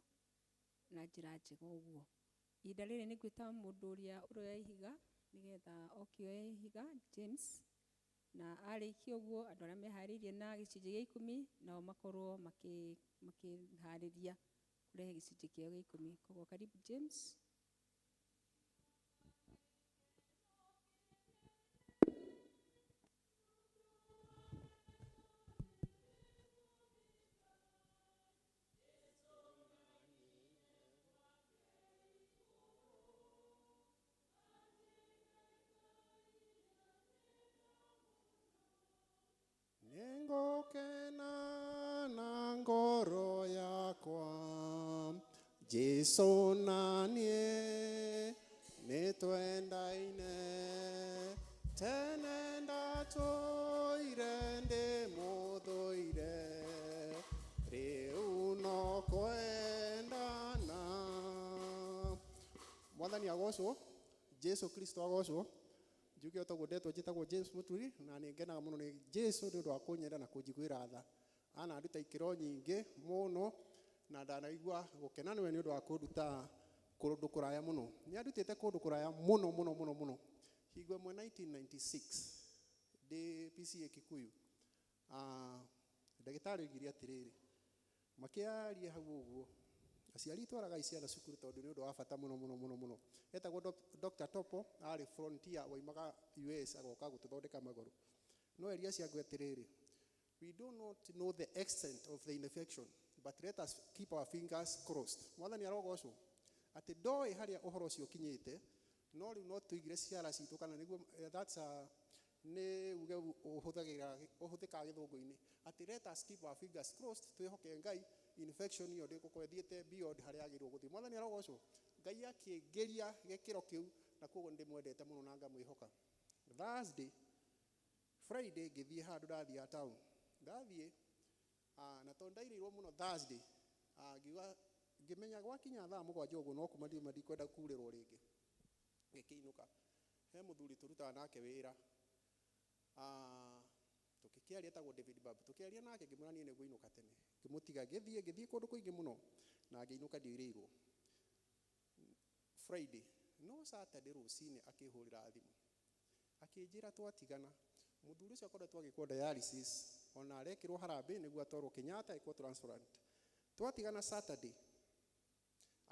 na njira njega uguo. Ihinda riri ni gwita mundu uria uroya ihiga nigetha okioe ihiga James na arikia uguo andu aria mehariirie na gicunji gia 10 nao makorwo makihariria kurehe gicunji kiao gia 10. Koguo karibu James. Ningokena na ngoro yakwa Jesu nanie nitwendaine tene ndatoire ndi muthuire riu no kwendana. Mwathani agocwo, Jesu Kristo agocwo. njuge otaguo ndetwo njĩtagwo James Muturi na nĩ ngenaga mũno nĩ Jesu nĩ ũndũ wa kũnyenda na kũnjiguĩra tha ananduta ikĩro nyingĩ mũno na ndanaigua gũkena nĩwe nĩ ũndũ wa kũnduta kũndũ kũraya mũno nĩ andutĩte kũndũ kũraya mũno hingo ĩmwe 1996 ndĩ PCA Kikuyu ndagĩtarĩ oigire atĩrĩrĩ makĩaria hau ũguo aciari twaraga ciana cukuru tondũ nĩ ũndũ wa bata mũno etagwo Dr. Topo arĩ frontier waimaga US agoka gũtũthondeka magũrũ no eria ciangu atĩrĩrĩ we do not know the extent of the infection but let us keep our fingers crossed mwathani arogocwo atĩ ndoĩ harĩa ũhoro ũcio ũkinyĩte no rĩu no tũigire ciara citũ kana nĩguo that's nĩ uge ũhũthĩkaga gĩthũngũ-inĩ atĩ let us keep our fingers crossed twĩhoke Ngai infection iyo ndĩgũkorwo ĩthiĩte beyond harĩa agĩrĩirwo gũthiĩ mwathani arogocwo Ngai akĩngeria gĩkĩro kĩu na koguo ndĩmwendete mũno na ngamwĩhoka Thursday Friday ngĩthiĩ handũ ndathiĩ town ndathiĩ na tondũ ndairĩirwo mũno Thursday ngiuga ngĩmenya gwakinya thaa 7 ũguo no kuma ndikwenda kurĩrwo rĩngĩ ngĩkĩinũka he mũthuri tũrutaga nake wĩra tũkĩkĩaria etagwo David Babu tũkĩaria nake ngĩmwĩra niĩ nĩguo inũka tene ngĩmũtiga ngĩthiĩ kũndũ kũingĩ mũno na ngĩinũka ndiĩrĩirwo Friday no Saturday rũcinĩ akĩhũrĩra thimũ akĩnjĩra twatigana mũthuri ũcio akoretwo agĩkwo dialysis ona arekĩrwo harambĩ nĩguo atwarwo Kenyatta ekwo transplant twatigana Saturday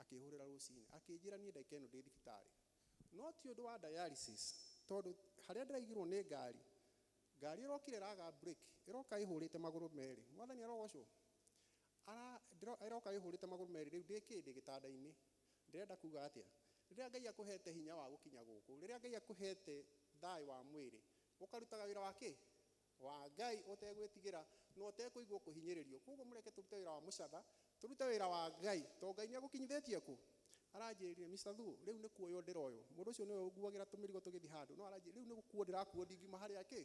akĩhũrĩra rũcinĩ akĩnjĩra niĩ ndagĩka ĩno ndĩ thibitarĩ no ti ũndũ wa dialysis tondũ harĩa ndĩraigirwo nĩ ngari ĩrokire raga break ĩroka ĩhũrĩte magũrũ merĩ mwathani arogocwo ĩroka ĩhũrĩte magũrũ merĩ rĩu ndĩ gĩtanda-inĩ ndĩrenda kuga atĩa rĩrĩa Ngai akũhete hinya wa gũkinya gũkũ rĩrĩa Ngai akũhete thayũ wa mwĩrĩ ũkarutaga wĩra wa kĩ wa Ngai ũtegwĩtigĩra no ũtekũigua kũhinyĩrĩrio koguo mũreke tũrute wĩra wa mũcatha tũrute wĩra wa Ngai to Ngai nĩ agũkinyithĩtie kũ aranjĩrire Mr. Thu rĩu nĩ kuoyo ndĩroyo mũndũ ũcio nĩwe ũguagĩra tũmĩrigo tũgĩthiĩ handũ no aranjĩrire rĩu nĩ gũkuo ndĩrakuo ndingiuma harĩa kĩ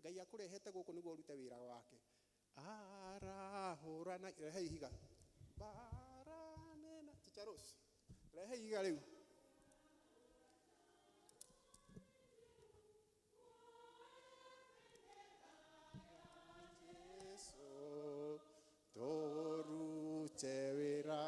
Ngai akũrehete gũkũ nĩguo ũrute wĩra wake arahũrana rehe ihiga baranena Chicharos rehe ihiga rĩu Jesu tũrute wĩra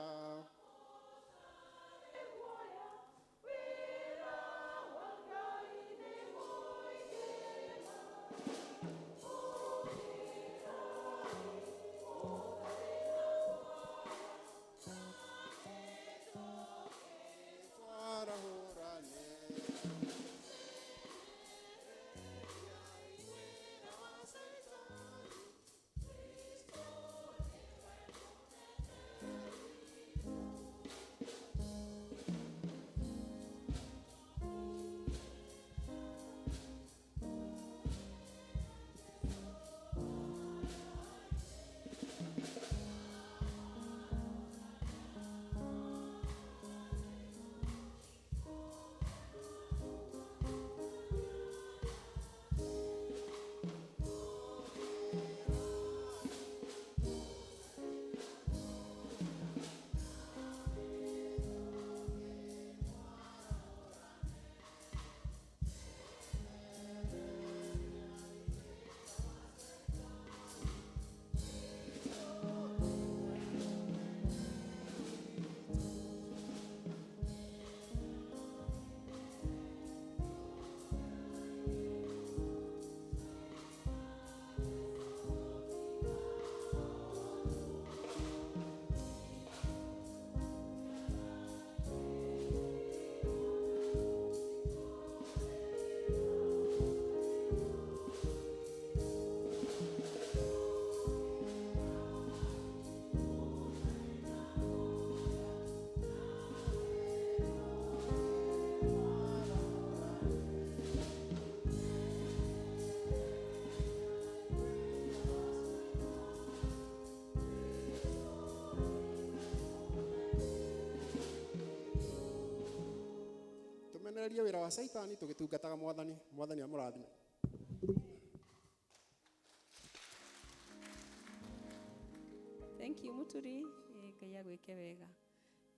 tumenereria wĩra wa Saitani tũgĩtungataga mwathani amũrathime. Thank you Muturi Ngai agwĩke wega.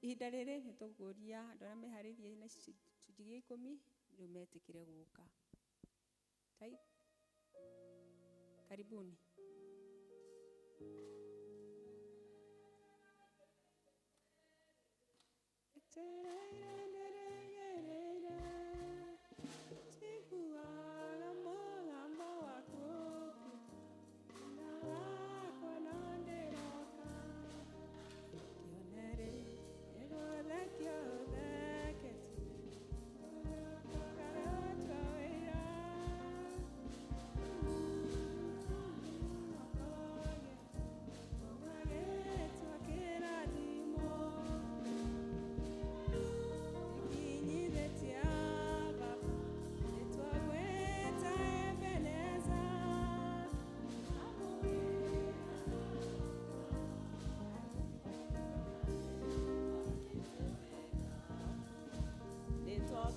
Ihinda rĩrĩ nĩ tũkũria andũ arĩa meharĩirie na gĩcunjĩ gĩa 10 rĩu metĩkĩre gũka. Kai. Karibuni.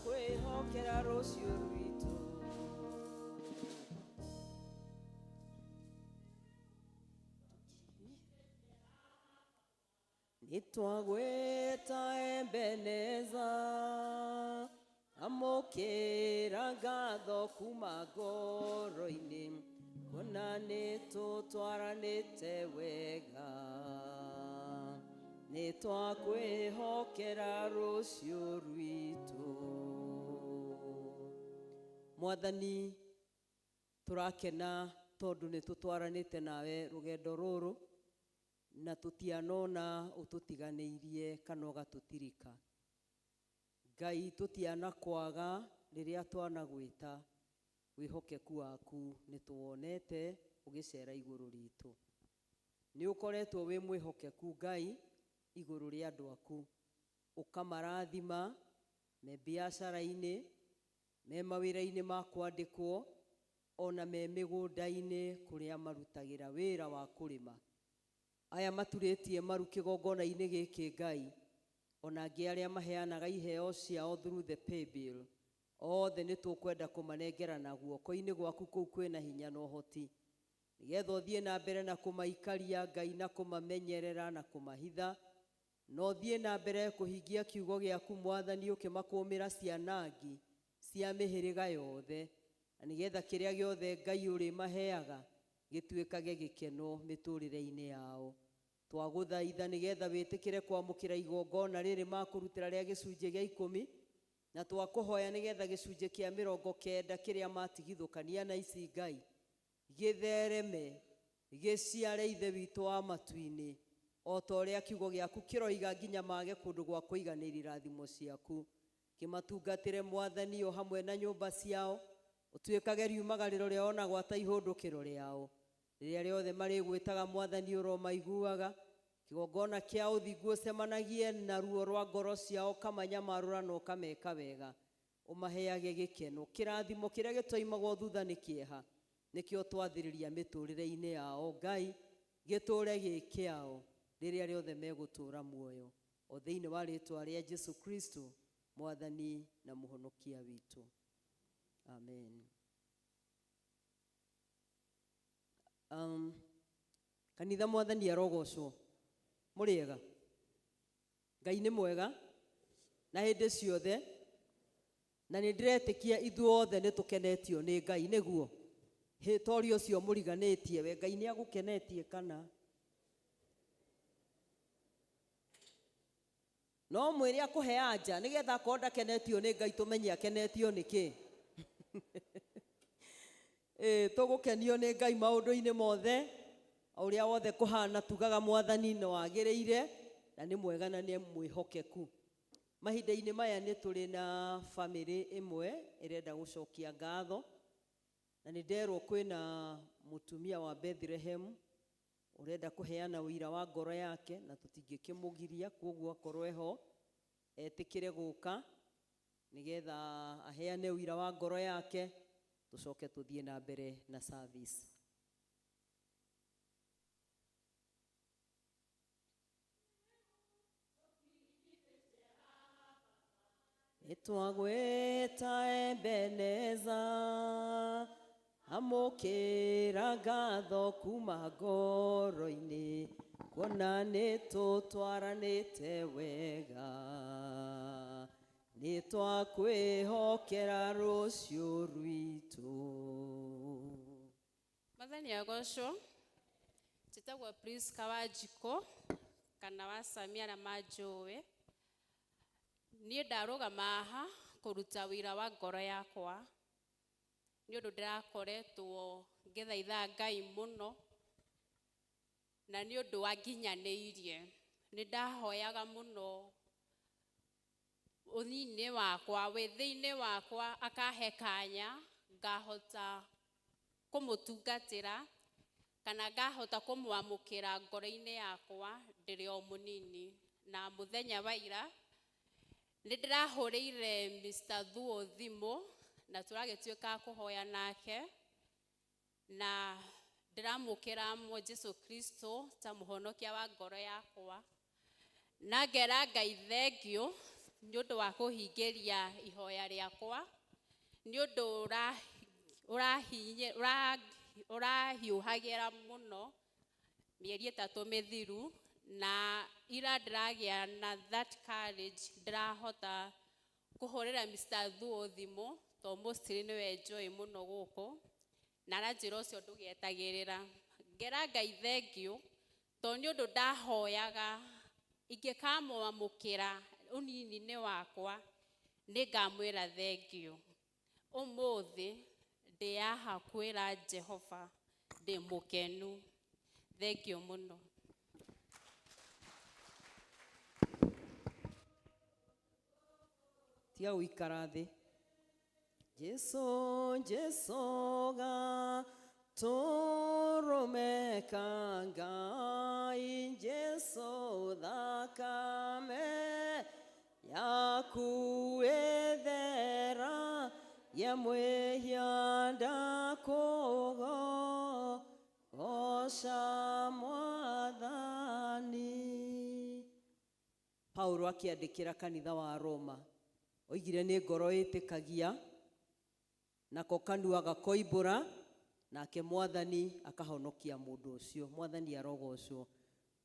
Kwĩhokera rũciũ rwitũ. Nĩtwagwĩta Ebeneza, amũkĩra ngatho kuma ngoro-inĩ, kuona nĩtũtwaranĩte wega. Nĩtwakwĩhokera rũciũ rwitũ. Mwathani, tũrakena tondũ nĩtũtwaranĩte nawe rũgendo rũrũ, na tũtianona ũtũtiganĩirie kana ũgatũtirika. Ngai, tũtianakwaga rĩrĩa twanagwĩta. Wĩhokeku waku nĩtũwonete ũgĩcera igũrũ ritũ. Nĩũkoretwo wĩ mwĩhokeku Ngai igũrũ rĩa andũ aku, ũkamarathima me biacara-inĩ, me mawĩra-inĩ ma kwandĩkwo, ona me mĩgũnda-inĩ kũrĩa marutagĩra wĩra wa kũrĩma. Aya maturĩtie maru kĩgongona-inĩ gĩkĩ Ngai, ona angĩ arĩa maheanaga iheo ciao through the pay bill, othe nĩtũkwenda kũmanengerana guoko-inĩ gwaku kũu kwĩna hinya na ũhoti, nĩgetha ũthiĩ na mbere na kũmaikaria Ngai, na kũmamenyerera na kũmahitha, na ũthiĩ na mbere kũhingia kiugo gĩaku Mwathani, ũkĩmakũmĩra cianangi cia mĩhĩrĩga yothe, na nĩgetha kĩrĩa gĩothe Ngai ũrĩmaheaga gĩtuĩkage gĩkeno mĩtũrĩre-inĩ yao. Twagũthaitha nĩgetha wĩtĩkĩre kwamũkĩra igongona rĩrĩ makũrutĩra rĩa gĩcunjĩ gĩa 10, na twakũhoya nĩgetha gĩcunjĩ kĩa 90 kĩrĩa matigithũkania na ici Ngai, gĩthereme gĩciare ithe witũ wa matu-inĩ, o ta ũrĩa kiugo gĩaku kĩroiga nginya mage kũndũ gwa kũiganĩra irathimo ciaku. Kĩmatungatĩre Mwathani o hamwe na nyũmba ciao, ũtuĩkage riumagarĩro rĩao na gwata ihũndũkĩro rĩao. Rĩrĩa rĩothe marĩgwĩtaga Mwathani ũromaiguaga, kĩgongona kĩa ũthingu ũcemanagie na ruo rwa ngoro ciao, kamanyamarũra na ũkameka wega, ũmaheage gĩkeno. Kĩrathimo kĩrĩa gĩtoimagwo thutha nĩ kĩeha, nĩkĩo twathĩrĩria mĩtũrĩre-inĩ yao Ngai, gĩtũre gĩ kĩao rĩrĩa rĩothe megũtũra muoyo, o thĩinĩ wa rĩtwa rĩa Jesu Kristo, Mwathani na mũhonokia witũ. Amen. Kanitha Mwathani arogocwo. Mũrĩega? Ngai nĩ mwega na hĩndĩ ciothe, na nĩndĩretĩkia ithuothe nĩtũkenetio nĩ Ngai, nĩguo hĩtorio ũcio mũriganĩtie we Ngai nĩagũkenetie kana? No mwĩrĩ akũhe anja nĩgetha akorwo ndakenetio nĩ Ngai tũmenye akenetio nĩkĩ. Tũgũkenio nĩ Ngai maũndũ-inĩ mothe, o ũrĩa wothe kũhana tugaga Mwathani nĩ wagĩrĩire na nĩ mwega na nĩ mwĩhokeku. Mahinda-inĩ maya nĩ tũrĩ na famĩlĩ ĩmwe ĩrenda gũcokia ngatho, na nĩnderwo kwĩna mũtumia wa Bethlehem ũrenda kũheana ũira wa ngoro yake, na tũtingĩkĩmũgiria, koguo akorwo eho etĩkĩre gũka nĩgetha aheane ũira wa ngoro yake, tũcoke tũthiĩ na mbere na service. Nĩtwagwĩta Ebeneza, amũkĩra ngatho kuma ngoro-inĩ, kuona nĩtũtwaranĩte wega. nĩ twakwĩhokera rũciũ rwitũ. Mathani agocwo njĩtagwo Priska Wanjikũ kana wa Samia na Manjũĩ. Niĩ ndarũgama haha kũruta wĩra wa ngoro yakwa nĩ ũndũ ndĩrakoretwo ngĩthaitha Ngai mũno na nĩ ũndũ wanginyanĩirie. Nĩ ndahoyaga mũno ũnini wakwa wĩthĩ-inĩ wakwa akahe kanya ngahota kũmũtungatĩra kana ngahota kũmwamũkĩra ngoro-inĩ yakwa ndĩrĩ o mũnini. Na mũthenya wa ira nĩ ndĩrahũrĩire Mr. Thuo thimũ na tũragĩtuĩka kũhoya nake na ndĩramũkĩra Jesũ Kristo ta mũhonokia wa ngoro yakwa, na ngera Ngai thengio nĩ ũndũ wa kũhingĩria ihoya rĩakwa, nĩ ũndũ ũrahiũhagĩra mũno mĩeri 3 mĩthiru, na ira ndĩragĩa na that courage ndĩrahota kũhũrĩra Mr. Thuo thimũ to mostly nĩwe njũĩ mũno gũkũ na aranjĩra ũcio ndũgetagĩrĩra. Ngera Ngai thengio to nĩ ũndũ ndahoyaga ingĩkamwamũkĩra ũnini-inĩ wakwa nĩ ngamwĩra thengio. Ũmũthĩ ndĩ haha kwĩra Jehova ndĩ mũkenu. Thengio mũno. Tiga gũikara thĩ. Jesũ gatũrũmeka Ngai, Jesũ thakame yaku ĩthera ya mwĩhia ndakũgoca Mwathani. Paulo akĩandĩkĩra kanitha wa Roma oigire nĩ ngoro ĩtĩkagia nako kanua gakoimbũra nake Mwathani akahonokia mũndũ ũcio. Mwathani arogocwo.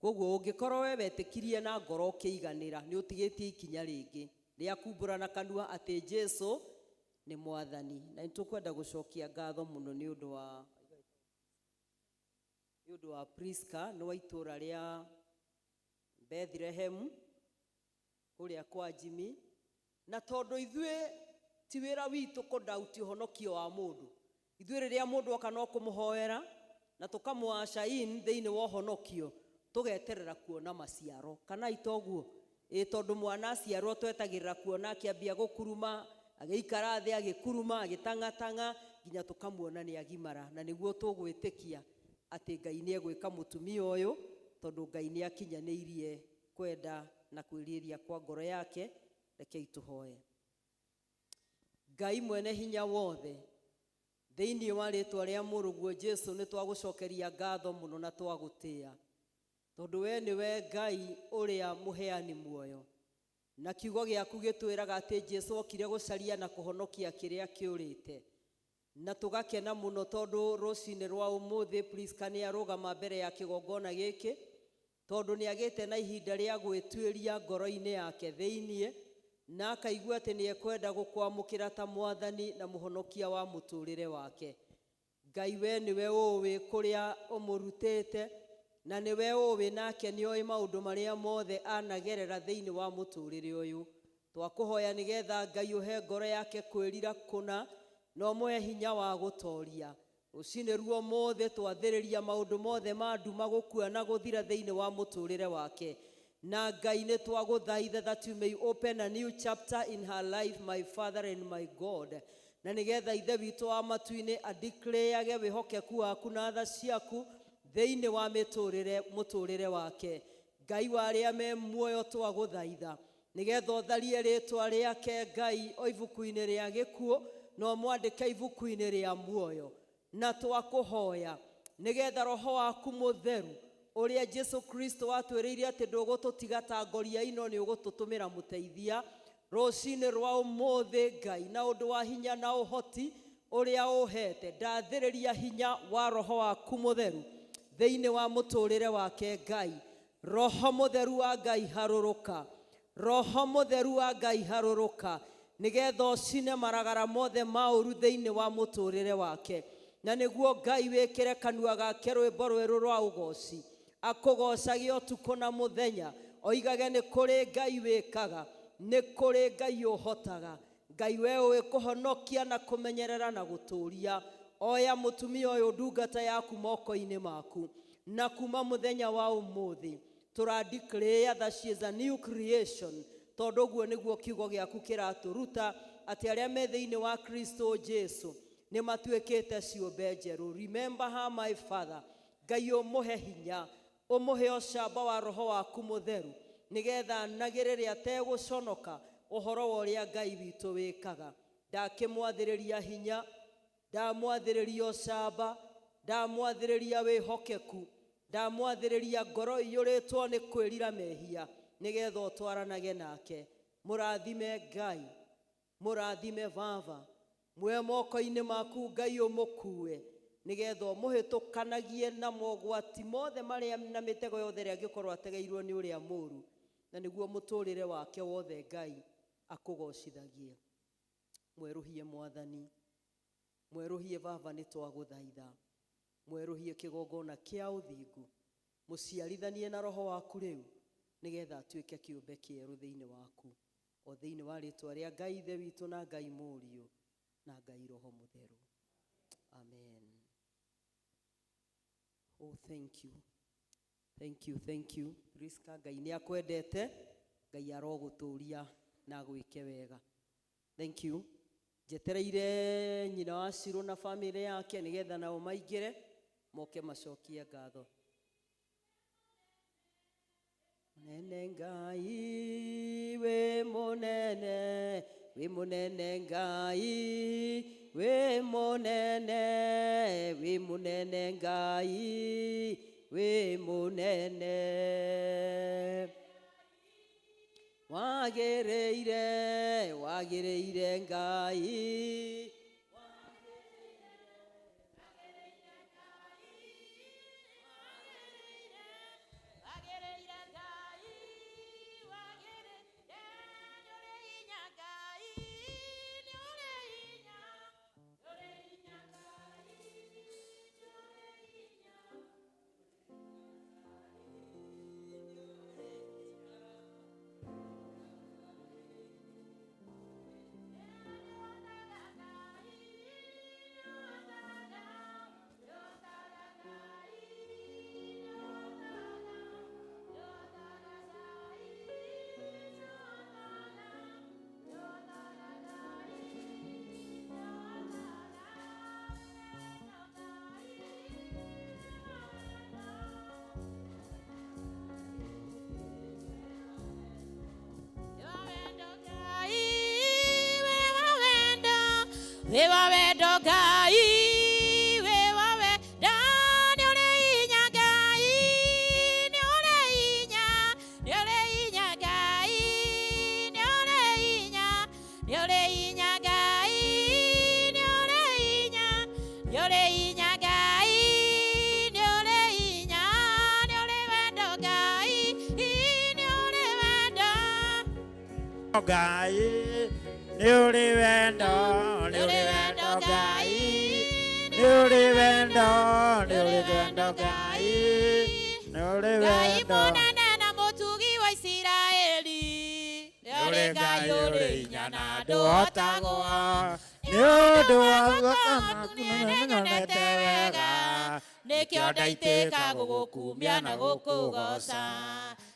Koguo ũngĩkorwo we wetĩkirie na ngoro ũkĩiganĩra nĩ ũtigĩtie ikinya rĩngĩ rĩa kumbũra na kanua atĩ Jesũ nĩ Mwathani. Na nĩ tũkwenda gũcokia ngatho mũno nĩ ũndũ wa Priska nĩ wa itũũra rĩa Bethlehem kũrĩa kwa Jimmy, na tondũ ithuĩ ti wĩra witũ kũndauti ũhonokio wa mũndũ. Ithuĩ rĩrĩa mũndũ oka no kũmũhoera na tũkamwaca in thĩinĩ wa ũhonokio tũgeterera kuona maciaro. Kana itoguo tondũ mwana aciarwo twetagĩrĩra kuona akĩambia gũkuruma, agĩikara thĩ agĩkuruma agĩtangatanga nginya tũkamuona nĩ agimara. Na nĩguo tũgwĩtĩkia atĩ Ngai nĩ egwĩka mũtumia ũyũ tondũ Ngai nĩ akinyanĩirie kwenda na kwĩrirĩria kwa ngoro yake. Rekei tũhoye. Ngai mwene hinya wothe, thĩinĩ wa rĩtwa rĩa mũrũguo Jesũ nĩ twagũcokeria ngatho mũno na twagũtĩĩa tondũ we nĩwe Ngai ũrĩa mũheani muoyo, na kiugo gĩaku gĩtwĩraga atĩ Jesũ okire gũcaria na kũhonokia kĩrĩa kĩũrĩte. Na tũgakena mũno tondũ rũcinĩ rwa ũmũthĩ Priska nĩ arũgama mbere ya kĩgongona gĩkĩ tondũ nĩ agĩte na ihinda rĩa gwĩtuĩria ngoro-inĩ yake thĩinĩ, na akaigua atĩ nĩ ekwenda gũkwamũkĩra ta Mwathani na mũhonokia wa mũtũrĩre wake. Ngai we nĩwe ũĩ kũrĩa ũmũrutĩte, na nĩwe ũĩ nake nĩ oĩ maũndũ marĩa mothe anagerera thĩinĩ wa mũtũrĩre ũyũ. Twakũhoya nĩgetha Ngai ũhe ngoro yake kwĩrira kũna na ũmũhe hinya wa gũtoria. Rũcinĩ ruo mothe twathĩrĩria maũndũ mothe ma nduma gũkua na gũthira thĩinĩ wa mũtũrĩre wake. Na Ngai nĩ twagũthaitha that you may open a new chapter in her life, my Father and my God. Na nĩgetha ithe witũ wa matu-inĩ adeclareage wĩhokeku waku na tha ciaku thĩinĩ wa mũtũrĩre wake. Ngai wa arĩa me muoyo twagũthaitha nĩgetha ũtharie rĩtwa rĩake Ngai o ibuku-inĩ rĩa gĩkuũ na ũmwandĩke ibuku-inĩ rĩa muoyo. Na twakũhoya nĩgetha roho waku mũtheru ũrĩa Jesũ Kristo watwĩrĩire atĩ ndũgũtũtiga ta ngoria ino nĩ ũgũtũtũmĩra mũteithia rũcinĩ rwa ũmũthĩ Ngai, na ũndũ wa hinya na ũhoti ũrĩa ũhete ndathĩrĩria hinya wa roho waku mũtheru thĩinĩ wa mũtũrĩre wake Ngai. Roho mũtheru wa Ngai harũrũka, roho mutheru wa Ngai harũrũka nigetha ũcine maragara mothe maũru thĩinĩ wa mũtũrĩre wake, na nĩguo Ngai wĩkĩre kanua gake rwĩmbo rwerũ rwa ũgoci, akũgocagie ũtukũ na mũthenya, oigage nĩ kũrĩ Ngai wĩkaga, nĩ kũrĩ Ngai ũhotaga, Ngai we ũĩ kũhonokia na kũmenyerera na gũtũũria. Oya mũtumia ũyũ ndungata yaku moko-inĩ maku, na kuma mũthenya wa ũmũthĩ tũra-declare that she is a new creation, tondũ ũguo nĩguo kiugo gĩaku kĩratũruta atĩ arĩa me thĩinĩ wa Kristo Jesu nĩ matuĩkĩte ciũmbe njerũ. Remember her, my Father. Ngai ũmũhe hinya, ũmũhe ũcamba wa roho waku mũtheru, nĩgetha nagĩrĩre ategũconoka ũhoro wa ũrĩa Ngai witũ wĩkaga. Ndakĩmwathĩrĩria hinya, ndamwathĩrĩria ũcamba, ndamwathĩrĩria wĩhokeku, ndamwathĩrĩria ngoro iyũrĩtwo nĩ kwĩrira mehia, nĩgetha ũtwaranage nake. Mũrathime Ngai, mũrathime Baba, mwe moko-inĩ maku Ngai ũmũkue, nĩgetha ũmũhĩtũkanagie na mogwati mothe marĩa na mĩtego yothe ĩrĩa angĩkorwo ategeirwo nĩ ũrĩa mũũru, na nĩguo mũtũrĩre wake wothe Ngai akũgocithagie. Mwerũhie Mwathani, mwerũhie Baba, nĩ twagũthaitha, mwerũhie kĩgongona kĩa ũthingu, mũciarithanie na roho waku rĩu, nĩgetha atuĩke kĩũmbe kĩerũ thĩinĩ waku, o thĩinĩ wa rĩtwa rĩa Ngai Ithe witũ na Ngai Mũriũ na Ngai Roho Mũtheru. Amen. Oh, thank you. Thank you, thank you. Priska, Ngai nĩ akwendete, Ngai arogũtũũria na gwĩke wega. Thank you. Njetereire nyina wa Shirũ na family yake nĩgetha nao maingĩre moke macokie ngatho. Munene Ngai, we munene, we munene Ngai, we munene, we munene Ngai, we munene. Wagĩrĩire, wagĩrĩire Ngai, we wawendo Ngai, we wawenda, nĩ ũrĩ hinya Ngai, nĩ ũrĩ hinya, nĩ ũrĩ hinya Ngai, nĩ ũrĩ hinya, nĩ ũrĩ hinya Ngai, nĩ ũrĩ hinya, nĩ ũrĩ hinya Ngai, nĩ ũrĩ hinya, nĩ ũrĩ wendo Ngai, nĩ ũrĩ wendo Ngai, nĩ ũrĩ wendo, nĩ ũrĩ wendo Ngai, nĩ ũrĩ wendo, nĩ ũrĩ wendo Ngai, nĩ ũrĩ Ngai wendo. mũnene na mũtugi wa Isiraeli, nĩ ũrĩ Ngai ũrĩ hinya na ndũhotagwo, Nĩ ũndũ wa gwakana nĩnyonete wega, nĩkĩo ndaitĩka gũgũkumia na gũkũgoca.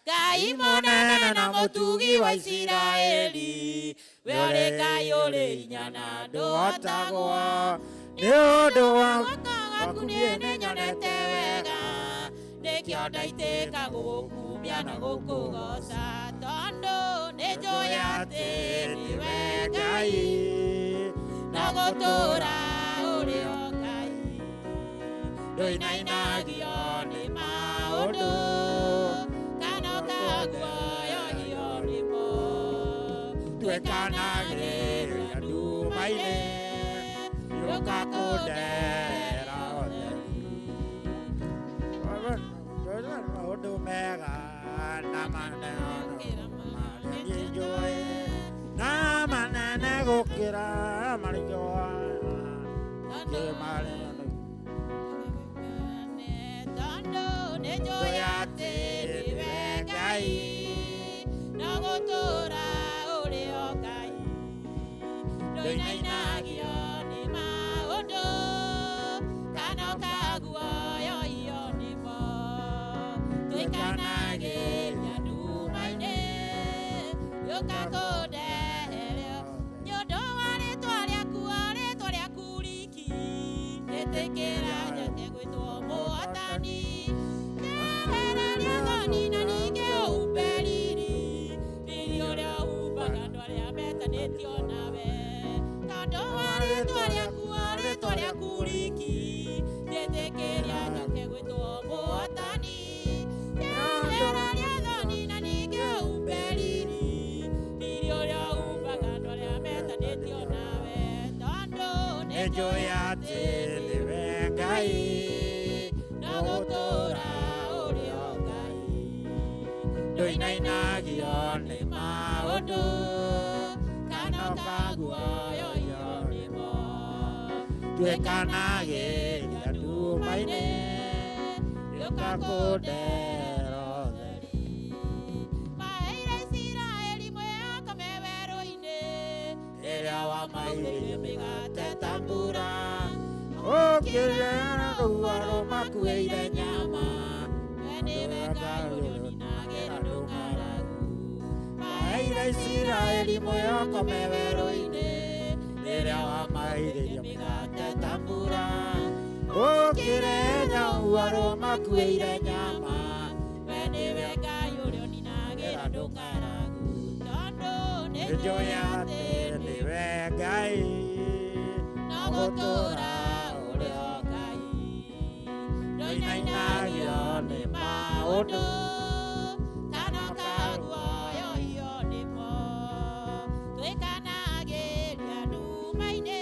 Ngai mũnene na mũtugi wa Isiraeli, we ũrĩ Ngai ũrĩ hinya na ndũhotagwo, nĩ ũndũ wa gwaku nĩnyonete wega, nĩkĩo ndaitĩka gũgũkumia na gũkũgoca, tondũ nĩnjũĩ atĩ nĩwe Ngai na gũtũũra ũrĩ o Ngai, ndũinainagio nĩ maũndũ kana ũkaguoyohio nĩmo, twĩkanagĩrĩria nduma-inĩ yũka kũndera ũtheri maũndũ mega na maneno marĩa Kira marigoa Kimare Tondo nĩ njũĩ atĩ nĩwe Ngai, na gũtũũra ũrĩ o Ngai. Ndũinainagio nĩ maũndũ, kana ũkaguoyo iyo nĩmo. Tũikanagĩria nduma-inĩ, gĩũka kũndeherio. Nĩ ũndũ wa rĩĩtwa rĩaku riki, ĩtĩkĩra nyote gwĩtwo mũhotani. Nyehereria thoni na ningĩ ũhumbe riri ũrĩa ũhumbaga andũ arĩa metanĩtio nawe. Tondũ wa rĩĩtwa rĩaku riki, ĩtĩkĩra nyote gwĩtwo mũhotani. Nyehereria thoni na ningĩ ũhumbe riri ũrĩa ũhumbaga andũ arĩa metanĩtio nawe. Tondũ nĩ njũĩ atĩ nĩwe Ngai, na gũtũũra ũrĩ o Ngai. Ndũinainagio nĩ maũndũ, kana ũkaguoyo iyo nĩmo. Tũikanagĩria nduma-inĩ Gĩũka kũndehera ũtheri. Maheire Isiraeli mwĩhoko werũ-inĩ, Rĩrĩa wamaurĩire mĩgate ta mbura, ũkĩrĩa rũa rũmakuĩire nyama. we nĩwe Ngai ũrĩa ũninagĩra ndũng'aragu. Maheire Isiraeli mwĩhoko werũ-inĩ, rĩrĩa wamaurĩire mĩgate ta mbura, ũkĩrĩa rũa rũmakuĩire nyama. we nĩwe Ngai ũrĩa ũninagĩra ndũng'aragu. Tondũ nĩ Njũĩ atĩ nĩwe Ngai, na gũtũũra ũrĩ o Ngai. Ndũinainagio nĩ maũndũ, kana ũkaguoyo iyo nĩmo. Tũikanagĩria nduma-inĩ,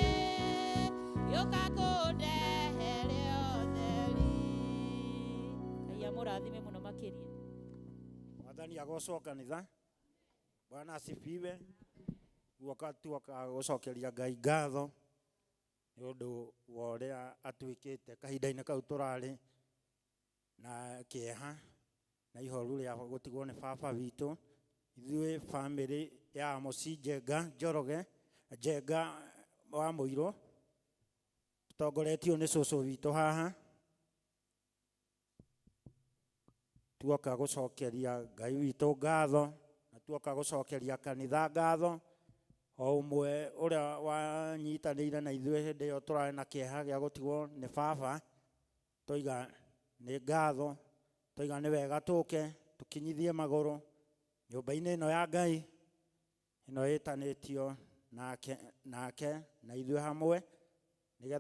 gĩũka kũndeheria ũtheri. Ngai amũrathime mũno makĩria. Mwathani agocwo kanitha. Bwana asifiwe. Guoka tuoka gũcokeria Ngai ngatho nĩ ũndũ wa ũrĩa atuĩkĩte kahinda-inĩ kau tũrarĩ na kĩeha na ihoru rĩa gũtigwo nĩ baba witũ. Ithuĩ bamĩrĩ ya Amos Njenga Njoroge, Njenga wa Mũirũ, tũtongoretio nĩ cũcũ witũ haha. Tuoka gũcokeria Ngai witũ ngatho, na tuoka gũcokeria kanitha ngatho, o ũmwe ũrĩa wanyitanĩire na ithuĩ hĩndĩ ĩyo tũrarĩ na kĩeha gĩa gũtigwo nĩ baba. Tũiga nĩ ngatho, tũiga nĩ wega tũke tũkinyithie magũrũ nyũmba-inĩ ĩno ya Ngai, ĩno ĩtanĩtio nake na ithuĩ hamwe, nĩgetha